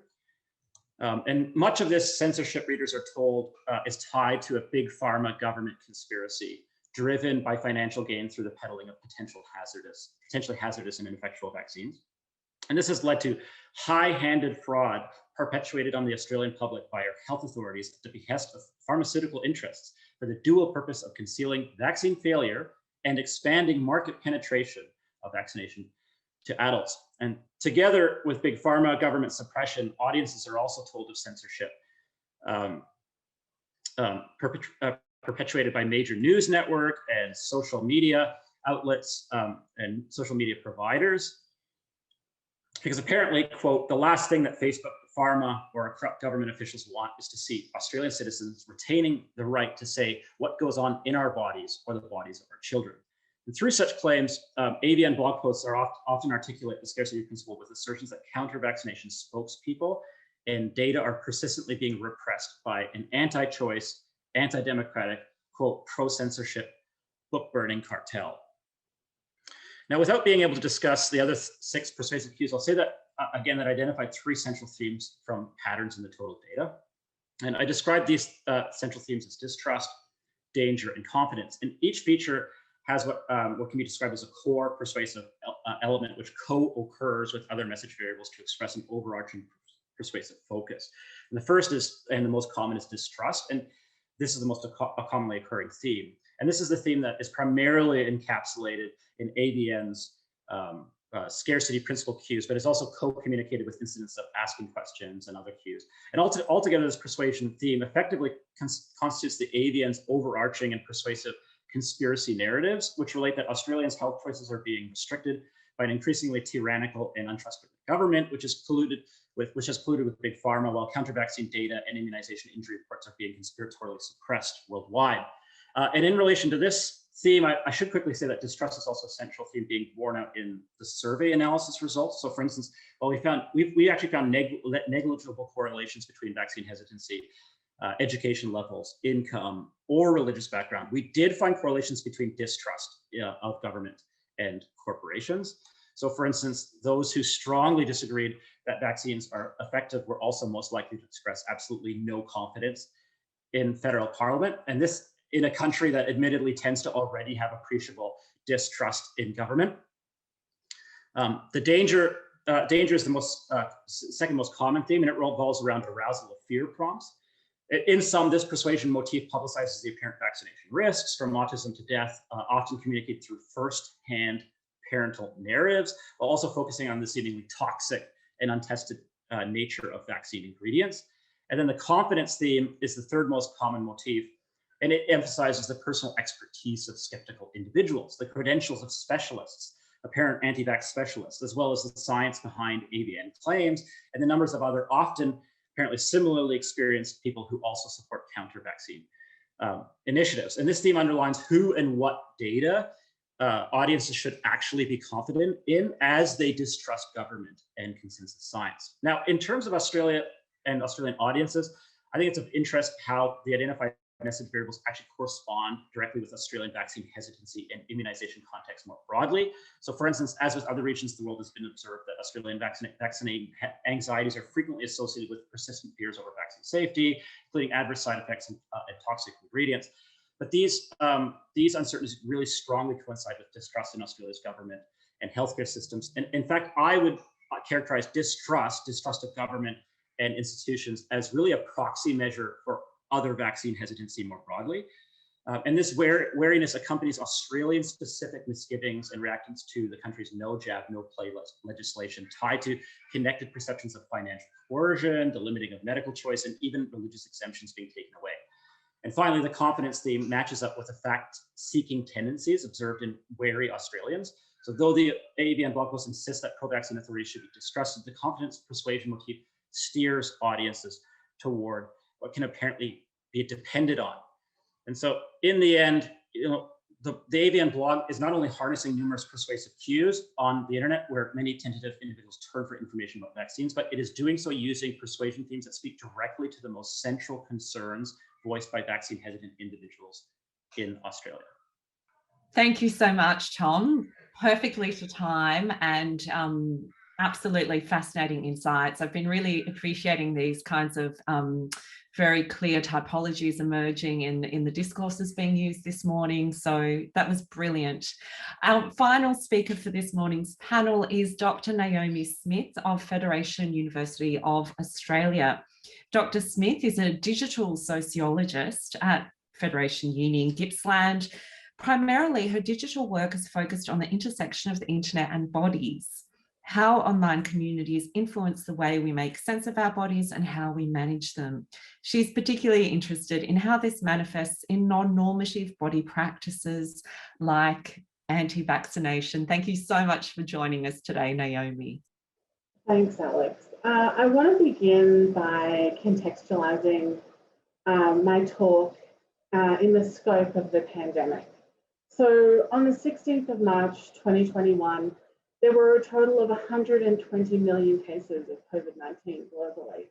C: And much of this censorship, readers are told, is tied to a big pharma government conspiracy driven by financial gain through the peddling of potentially hazardous and ineffectual vaccines. And this has led to high-handed fraud perpetuated on the Australian public by our health authorities at the behest of pharmaceutical interests for the dual purpose of concealing vaccine failure and expanding market penetration of vaccination to adults. And together with big pharma government suppression, audiences are also told of censorship perpetuated by major news network and social media outlets and social media providers. Because apparently, quote, the last thing that Facebook, pharma, or corrupt government officials want is to see Australian citizens retaining the right to say what goes on in our bodies or the bodies of our children. And through such claims, AVN blog posts are often articulate the scarcity principle with assertions that counter-vaccination spokespeople and data are persistently being repressed by an anti-choice, anti-democratic, quote, pro-censorship, book-burning cartel. Now, without being able to discuss the other 6 persuasive cues, I'll say that, again, that I identified 3 central themes from patterns in the total data. And I described these central themes as distrust, danger, and confidence. And each feature has what can be described as a core persuasive element, which co-occurs with other message variables to express an overarching persuasive focus. And the first is, and the most common, is distrust. And this is the most commonly occurring theme. And this is the theme that is primarily encapsulated in AVN's scarcity principle cues, but is also co-communicated with incidents of asking questions and other cues. And altogether, this persuasion theme effectively constitutes the AVN's overarching and persuasive conspiracy narratives, which relate that Australians' health choices are being restricted by an increasingly tyrannical and untrustworthy government, which has polluted with big pharma, while counter-vaccine data and immunization injury reports are being conspiratorially suppressed worldwide. And in relation to this theme, I should quickly say that distrust is also a central theme being borne out in the survey analysis results. So, for instance, while we actually found negligible correlations between vaccine hesitancy, education levels, income, or religious background, we did find correlations between distrust of government and corporations. So, for instance, those who strongly disagreed that vaccines are effective were also most likely to express absolutely no confidence in federal parliament. And this in a country that admittedly tends to already have appreciable distrust in government. The danger is the second most common theme, and it revolves around arousal of fear prompts. In sum, this persuasion motif publicizes the apparent vaccination risks, from autism to death, often communicated through first-hand parental narratives, while also focusing on the seemingly toxic and untested nature of vaccine ingredients. And then the confidence theme is the third most common motif, and it emphasizes the personal expertise of skeptical individuals, the credentials of specialists, apparent anti-vax specialists, as well as the science behind AVN claims, and the numbers of other often apparently similarly experienced people who also support counter-vaccine initiatives. And this theme underlines who and what data audiences should actually be confident in as they distrust government and consensus science. Now, in terms of Australia and Australian audiences, I think it's of interest how the identified message variables actually correspond directly with Australian vaccine hesitancy and immunization context more broadly. So, for instance, as with other regions of the world, it's been observed that Australian vaccinating anxieties are frequently associated with persistent fears over vaccine safety, including adverse side effects and toxic ingredients. But these uncertainties really strongly coincide with distrust in Australia's government and healthcare systems. And in fact, I would characterize distrust of government and institutions as really a proxy measure for other vaccine hesitancy more broadly. And this wariness accompanies Australian-specific misgivings and reactions to the country's no jab, no play legislation tied to connected perceptions of financial coercion, the limiting of medical choice, and even religious exemptions being taken away. And finally, the confidence theme matches up with the fact-seeking tendencies observed in wary Australians. So though the AVN blog post insists that pro-vaccine authorities should be distrusted, the confidence persuasion motif steers audiences toward what can apparently be depended on. And so in the end, the AVN blog is not only harnessing numerous persuasive cues on the internet where many tentative individuals turn for information about vaccines, but it is doing so using persuasion themes that speak directly to the most central concerns voiced by vaccine hesitant individuals in Australia.
A: Thank you so much, Tom. Perfectly to time and absolutely fascinating insights. I've been really appreciating these kinds of very clear typologies emerging in the discourses being used this morning. So that was brilliant. Our final speaker for this morning's panel is Dr. Naomi Smith of Federation University of Australia. Dr. Smith is a digital sociologist at Federation Uni in Gippsland. Primarily, her digital work is focused on the intersection of the internet and bodies, how online communities influence the way we make sense of our bodies and how we manage them. She's particularly interested in how this manifests in non-normative body practices like anti-vaccination. Thank you so much for joining us today, Naomi.
D: Thanks, Alex. I want to begin by contextualizing my talk in the scope of the pandemic. So on the 16th of March, 2021, there were a total of 120 million cases of COVID-19 globally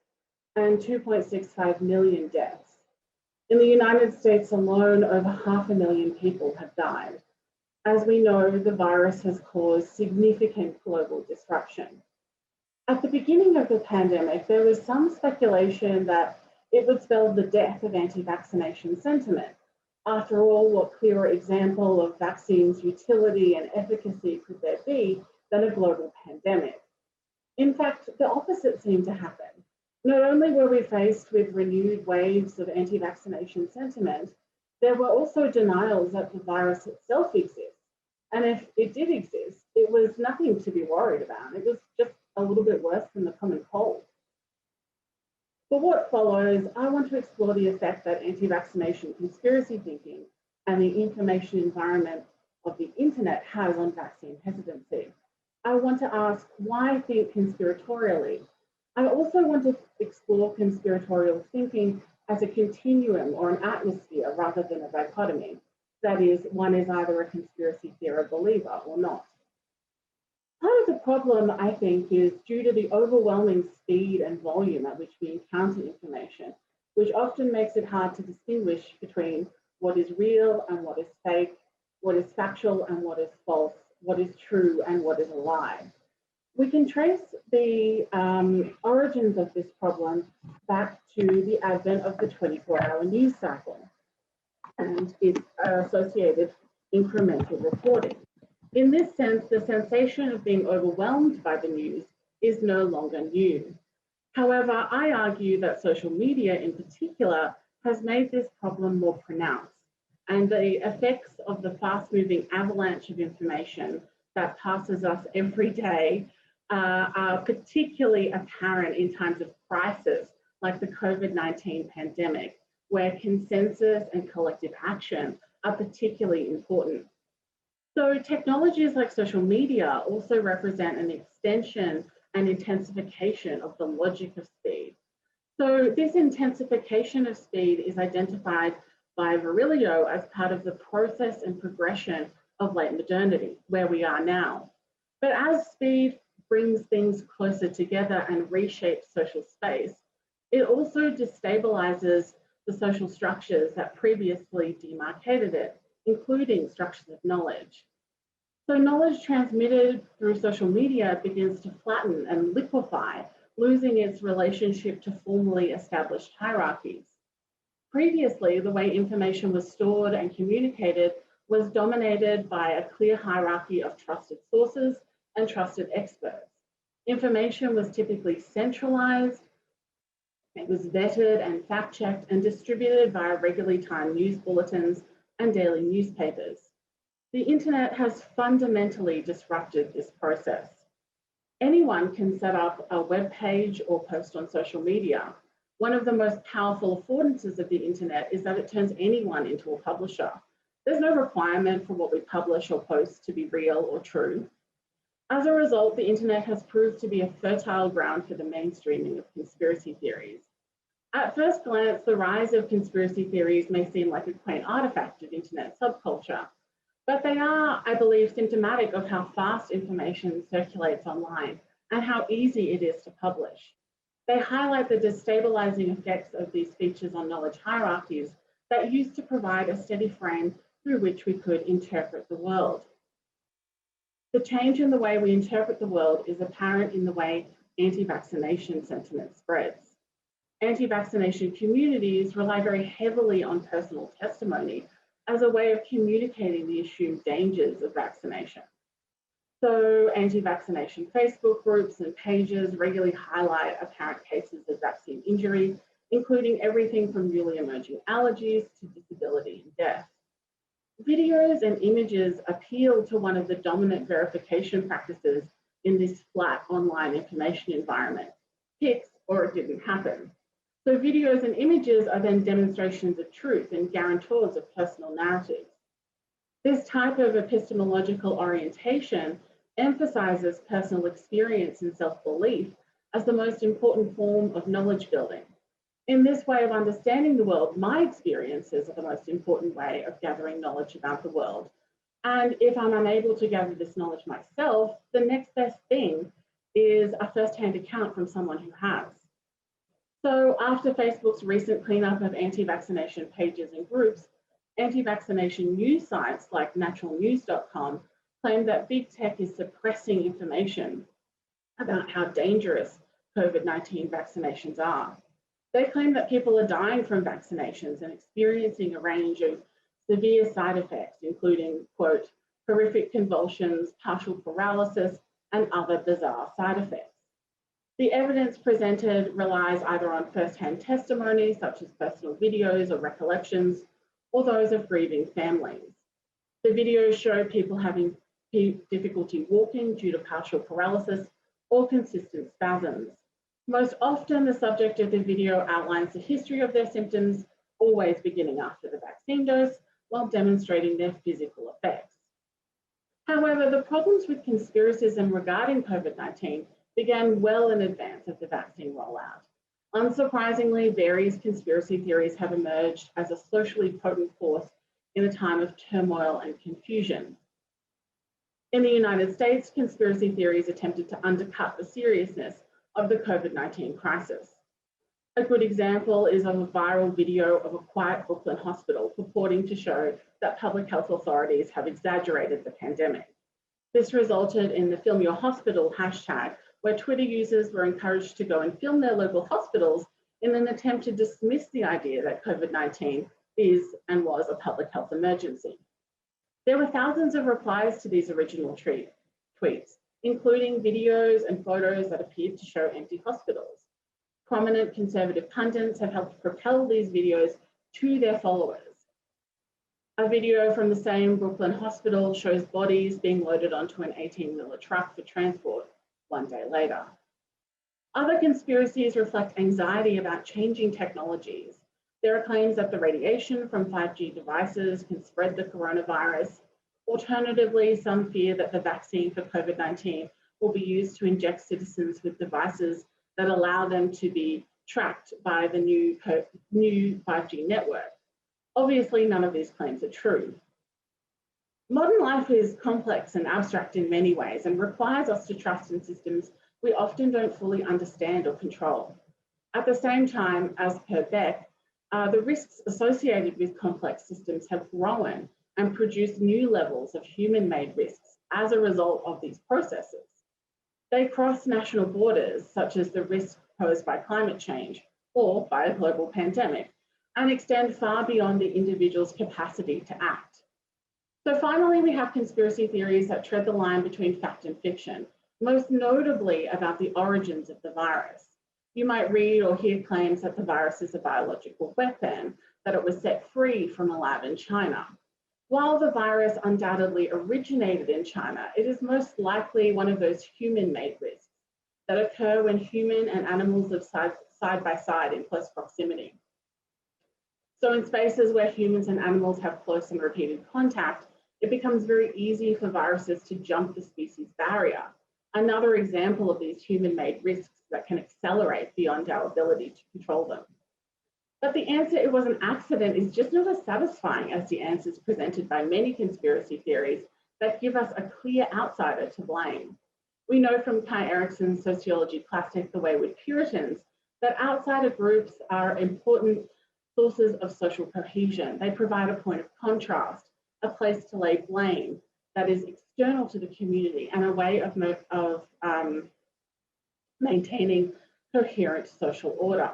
D: and 2.65 million deaths. In the United States alone, over 500,000 people have died. As we know, the virus has caused significant global disruption. At the beginning of the pandemic, there was some speculation that it would spell the death of anti-vaccination sentiment. After all, what clearer example of vaccines' utility and efficacy could there be than a global pandemic? In fact, the opposite seemed to happen. Not only were we faced with renewed waves of anti-vaccination sentiment, there were also denials that the virus itself exists. And if it did exist, it was nothing to be worried about. It was just a little bit worse than the common cold. For what follows, I want to explore the effect that anti-vaccination conspiracy thinking and the information environment of the internet has on vaccine hesitancy. I want to ask why think conspiratorially. I also want to explore conspiratorial thinking as a continuum or an atmosphere rather than a dichotomy. That is, one is either a conspiracy theory believer or not. Part of the problem, I think, is due to the overwhelming speed and volume at which we encounter information, which often makes it hard to distinguish between what is real and what is fake, what is factual and what is false, what is true and what is a lie. We can trace the origins of this problem back to the advent of the 24-hour news cycle and its associated incremental reporting. In this sense, the sensation of being overwhelmed by the news is no longer new. However, I argue that social media in particular has made this problem more pronounced, and the effects of the fast-moving avalanche of information that passes us every day are particularly apparent in times of crisis, like the COVID-19 pandemic, where consensus and collective action are particularly important. So technologies like social media also represent an extension and intensification of the logic of speed. So this intensification of speed is identified by Virilio as part of the process and progression of late modernity, where we are now. But as speed brings things closer together and reshapes social space, it also destabilizes the social structures that previously demarcated it, including structures of knowledge. So knowledge transmitted through social media begins to flatten and liquefy, losing its relationship to formally established hierarchies. Previously, the way information was stored and communicated was dominated by a clear hierarchy of trusted sources and trusted experts. Information was typically centralized, it was vetted and fact-checked and distributed via regularly timed news bulletins and daily newspapers. The internet has fundamentally disrupted this process. Anyone can set up a web page or post on social media. One of the most powerful affordances of the internet is that it turns anyone into a publisher. There's no requirement for what we publish or post to be real or true. As a result, the internet has proved to be a fertile ground for the mainstreaming of conspiracy theories. At first glance, the rise of conspiracy theories may seem like a quaint artifact of internet subculture, but they are, I believe, symptomatic of how fast information circulates online and how easy it is to publish. They highlight the destabilizing effects of these features on knowledge hierarchies that used to provide a steady frame through which we could interpret the world. The change in the way we interpret the world is apparent in the way anti-vaccination sentiment spreads. Anti-vaccination communities rely very heavily on personal testimony as a way of communicating the assumed dangers of vaccination. So anti-vaccination Facebook groups and pages regularly highlight apparent cases of vaccine injury, including everything from newly emerging allergies to disability and death. Videos and images appeal to one of the dominant verification practices in this flat online information environment. Pics or it didn't happen. So videos and images are then demonstrations of truth and guarantors of personal narratives. This type of epistemological orientation emphasizes personal experience and self-belief as the most important form of knowledge building. In this way of understanding the world, my experiences are the most important way of gathering knowledge about the world. And if I'm unable to gather this knowledge myself, the next best thing is a first-hand account from someone who has. So after Facebook's recent cleanup of anti-vaccination pages and groups, anti-vaccination news sites like naturalnews.com claim that big tech is suppressing information about how dangerous COVID-19 vaccinations are. They claim that people are dying from vaccinations and experiencing a range of severe side effects, including, quote, horrific convulsions, partial paralysis, and other bizarre side effects. The evidence presented relies either on first-hand testimony, such as personal videos or recollections, or those of grieving families. The videos show people having difficulty walking due to partial paralysis or consistent spasms. Most often, the subject of the video outlines the history of their symptoms, always beginning after the vaccine dose, while demonstrating their physical effects. However, the problems with conspiracism regarding COVID-19 began well in advance of the vaccine rollout. Unsurprisingly, various conspiracy theories have emerged as a socially potent force in a time of turmoil and confusion. In the United States, conspiracy theories attempted to undercut the seriousness of the COVID-19 crisis. A good example is of a viral video of a quiet Brooklyn hospital purporting to show that public health authorities have exaggerated the pandemic. This resulted in the Film Your Hospital hashtag, where Twitter users were encouraged to go and film their local hospitals in an attempt to dismiss the idea that COVID-19 is and was a public health emergency. There were thousands of replies to these original tweets, including videos and photos that appeared to show empty hospitals. Prominent conservative pundits have helped propel these videos to their followers. A video from the same Brooklyn hospital shows bodies being loaded onto an 18-wheeler truck for transport one day later. Other conspiracies reflect anxiety about changing technologies. There are claims that the radiation from 5G devices can spread the coronavirus. Alternatively, some fear that the vaccine for COVID-19 will be used to inject citizens with devices that allow them to be tracked by the new 5G network. Obviously, none of these claims are true. Modern life is complex and abstract in many ways and requires us to trust in systems we often don't fully understand or control. At the same time, as per Beck, the risks associated with complex systems have grown and produced new levels of human-made risks as a result of these processes. They cross national borders, such as the risk posed by climate change or by a global pandemic, and extend far beyond the individual's capacity to act. So finally, we have conspiracy theories that tread the line between fact and fiction, most notably about the origins of the virus. You might read or hear claims that the virus is a biological weapon, that it was set free from a lab in China. While the virus undoubtedly originated in China, it is most likely one of those human-made risks that occur when human and animals live side by side in close proximity. So in spaces where humans and animals have close and repeated contact, it becomes very easy for viruses to jump the species barrier. Another example of these human-made risks that can accelerate beyond our ability to control them. But the answer, it was an accident, is just not as satisfying as the answers presented by many conspiracy theories that give us a clear outsider to blame. We know from Kai Erickson's sociology classic, The Wayward Puritans, that outsider groups are important sources of social cohesion. They provide a point of contrast, a place to lay blame that is external to the community, and a way of maintaining coherent social order.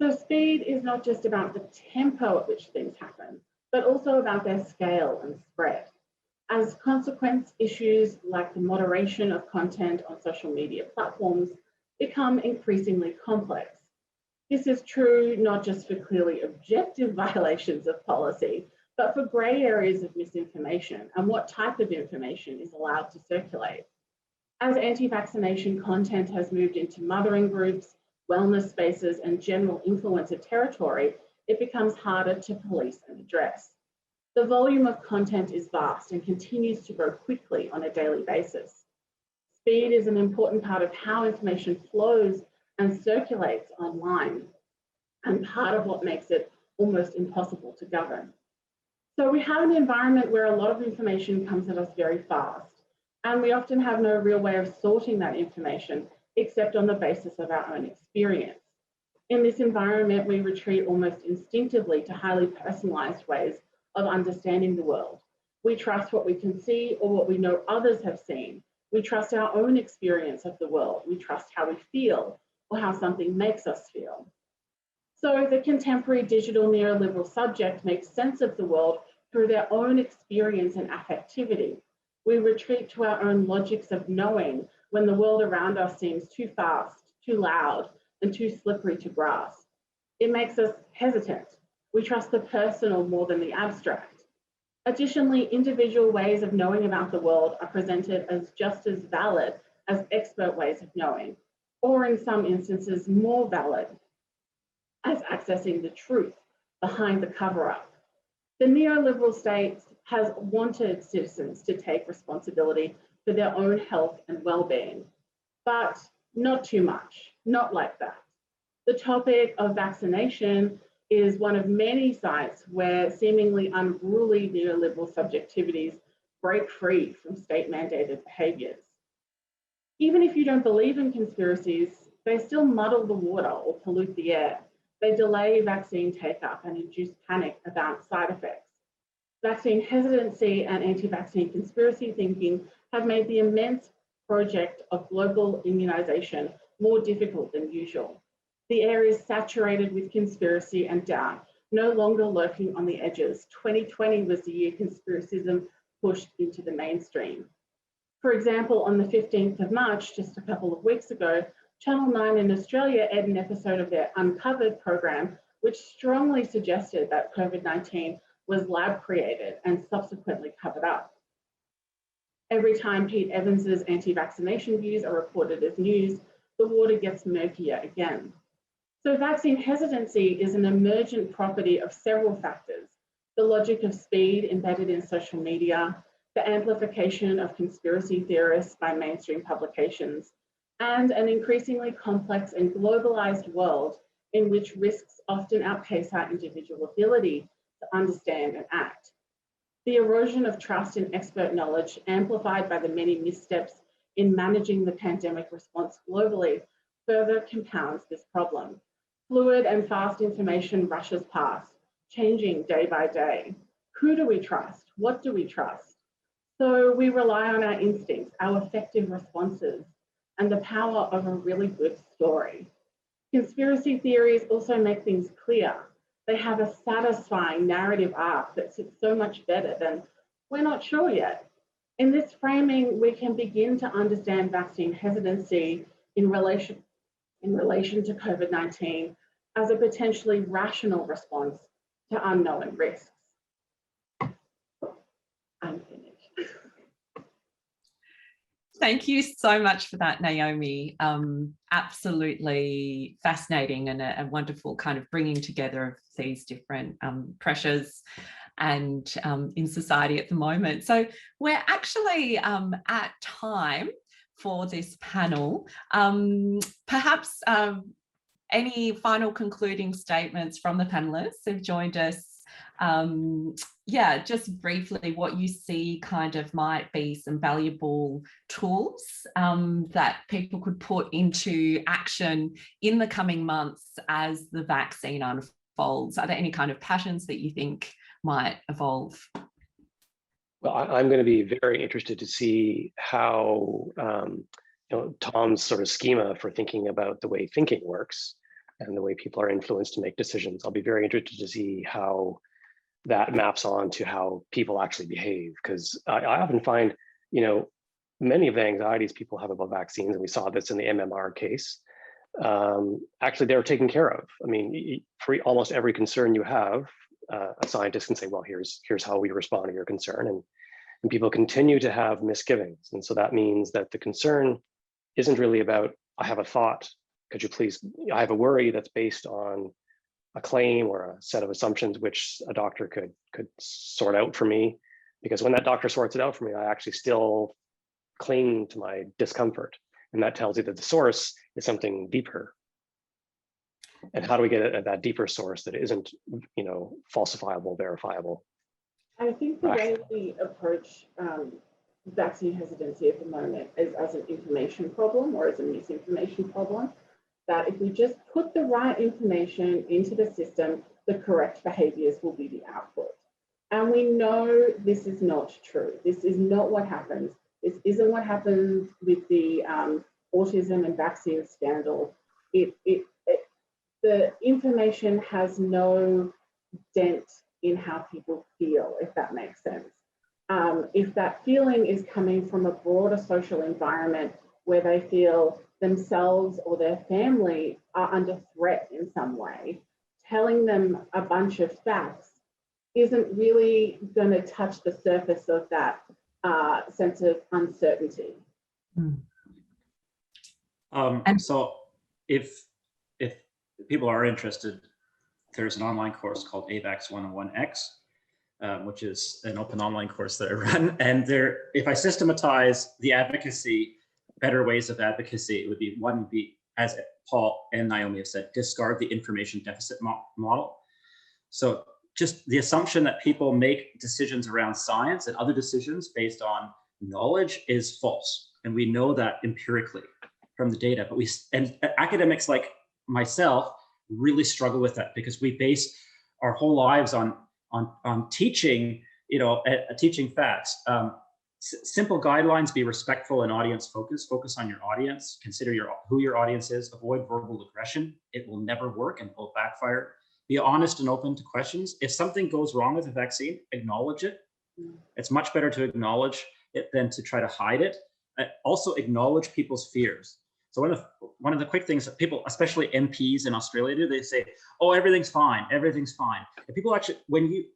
D: So speed is not just about the tempo at which things happen, but also about their scale and spread. As a consequence, issues like the moderation of content on social media platforms become increasingly complex. This is true not just for clearly objective violations of policy, but for grey areas of misinformation and what type of information is allowed to circulate. As anti-vaccination content has moved into mothering groups, wellness spaces, and general influencer territory, it becomes harder to police and address. The volume of content is vast and continues to grow quickly on a daily basis. Speed is an important part of how information flows and circulates online, and part of what makes it almost impossible to govern. So we have an environment where a lot of information comes at us very fast, and we often have no real way of sorting that information except on the basis of our own experience. In this environment, we retreat almost instinctively to highly personalized ways of understanding the world. We trust what we can see or what we know others have seen. We trust our own experience of the world. We trust how we feel or how something makes us feel. So the contemporary digital neoliberal subject makes sense of the world through their own experience and affectivity. We retreat to our own logics of knowing when the world around us seems too fast, too loud, and too slippery to grasp. It makes us hesitant. We trust the personal more than the abstract. Additionally, individual ways of knowing about the world are presented as just as valid as expert ways of knowing, or in some instances more valid as accessing the truth behind the cover-up. The neoliberal states has wanted citizens to take responsibility for their own health and well-being, but not too much, not like that. The topic of vaccination is one of many sites where seemingly unruly neoliberal subjectivities break free from state-mandated behaviours. Even if you don't believe in conspiracies, they still muddle the water or pollute the air. They delay vaccine take-up and induce panic about side effects. Vaccine hesitancy and anti-vaccine conspiracy thinking have made the immense project of global immunisation more difficult than usual. The air is saturated with conspiracy and doubt, no longer lurking on the edges. 2020 was the year conspiracism pushed into the mainstream. For example, on the 15th of March, just a couple of weeks ago, Channel 9 in Australia aired an episode of their Uncovered program, which strongly suggested that COVID-19 was lab created and subsequently covered up. Every time Pete Evans's anti-vaccination views are reported as news, the water gets murkier again. So vaccine hesitancy is an emergent property of several factors: the logic of speed embedded in social media, the amplification of conspiracy theorists by mainstream publications, and an increasingly complex and globalized world in which risks often outpace our individual ability to understand and act. The erosion of trust in expert knowledge, amplified by the many missteps in managing the pandemic response globally, further compounds this problem. Fluid and fast information rushes past, changing day by day. Who do we trust? What do we trust? So we rely on our instincts, our effective responses, and the power of a really good story. Conspiracy theories also make things clear. They have a satisfying narrative arc that sits so much better than "we're not sure yet." In this framing, we can begin to understand vaccine hesitancy in relation to COVID-19 as a potentially rational response to unknown risks. I'm finished.
A: Thank you so much for that, Naomi. Absolutely fascinating and a wonderful kind of bringing together of these different pressures and in society at the moment. So we're actually at time for this panel. Perhaps any final concluding statements from the panelists who've joined us? Yeah, just briefly what you see kind of might be some valuable tools that people could put into action in the coming months as the vaccine unfolds. Are there any kind of patterns that you think might evolve?
B: Well, I'm going to be very interested to see how Tom's sort of schema for thinking about the way thinking works and the way people are influenced to make decisions. I'll be very interested to see how that maps on to how people actually behave, because I often find, many of the anxieties people have about vaccines, and we saw this in the MMR case, actually they're taken care of. I mean, for almost every concern you have, a scientist can say, well, here's how we respond to your concern, and people continue to have misgivings. And so that means that the concern isn't really about, I have a thought, could you please, I have a worry that's based on a claim or a set of assumptions which a doctor could sort out for me. Because when that doctor sorts it out for me, I actually still cling to my discomfort. And that tells you that the source is something deeper. And how do we get at that deeper source that isn't, falsifiable, verifiable?
D: I think the way we approach vaccine hesitancy at the moment is as an information problem or as a misinformation problem. That if we just put the right information into the system, the correct behaviors will be the output. And we know this is not true. This is not what happens. This isn't what happens with the autism and vaccine scandal. The information has no dent in how people feel, if that makes sense. If that feeling is coming from a broader social environment where they feel themselves or their family are under threat in some way, telling them a bunch of facts isn't really going to touch the surface of that sense of uncertainty.
C: So if people are interested, there's an online course called AVAX 101X. which is an open online course that I run. And if I systematize the advocacy, better ways of advocacy, it would be one would be, as Paul and Naomi have said, discard the information deficit model. So just the assumption that people make decisions around science and other decisions based on knowledge is false. And we know that empirically from the data, but academics like myself really struggle with that because we base our whole lives on teaching, teaching facts. Simple guidelines: be respectful and audience focused. Focus on your audience. Consider who your audience is. Avoid verbal aggression. It will never work and will backfire. Be honest and open to questions. If something goes wrong with a vaccine, acknowledge it. It's much better to acknowledge it than to try to hide it. Also acknowledge people's fears. So one of the quick things that people, especially MPs in Australia, do, they say, "Oh, everything's fine, everything's fine." And people actually,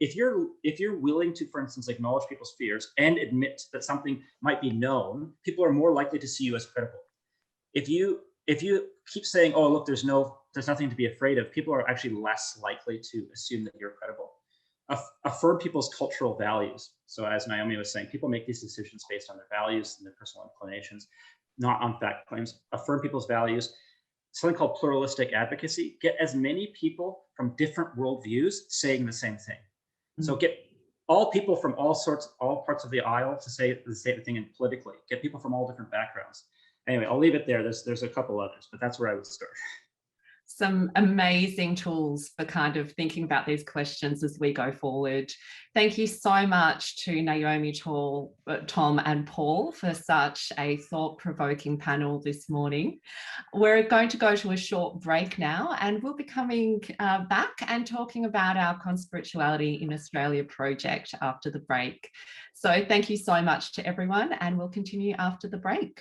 C: if you're willing to, for instance, acknowledge people's fears and admit that something might be known, people are more likely to see you as credible. If you keep saying, "Oh, look, there's nothing to be afraid of," people are actually less likely to assume that you're credible. Affirm people's cultural values. So as Naomi was saying, people make these decisions based on their values and their personal inclinations, not on fact claims. Affirm people's values. Something called pluralistic advocacy. Get as many people from different worldviews saying the same thing. So get all people from all parts of the aisle to say the same thing politically. Get people from all different backgrounds. Anyway, I'll leave it there. There's a couple others, but that's where I would start.
A: Some amazing tools for kind of thinking about these questions as we go forward. Thank you so much to Naomi, Tom and Paul for such a thought-provoking panel this morning. We're going to go to a short break now, and we'll be coming back and talking about our Conspirituality in Australia project after the break. So thank you so much to everyone, and we'll continue after the break.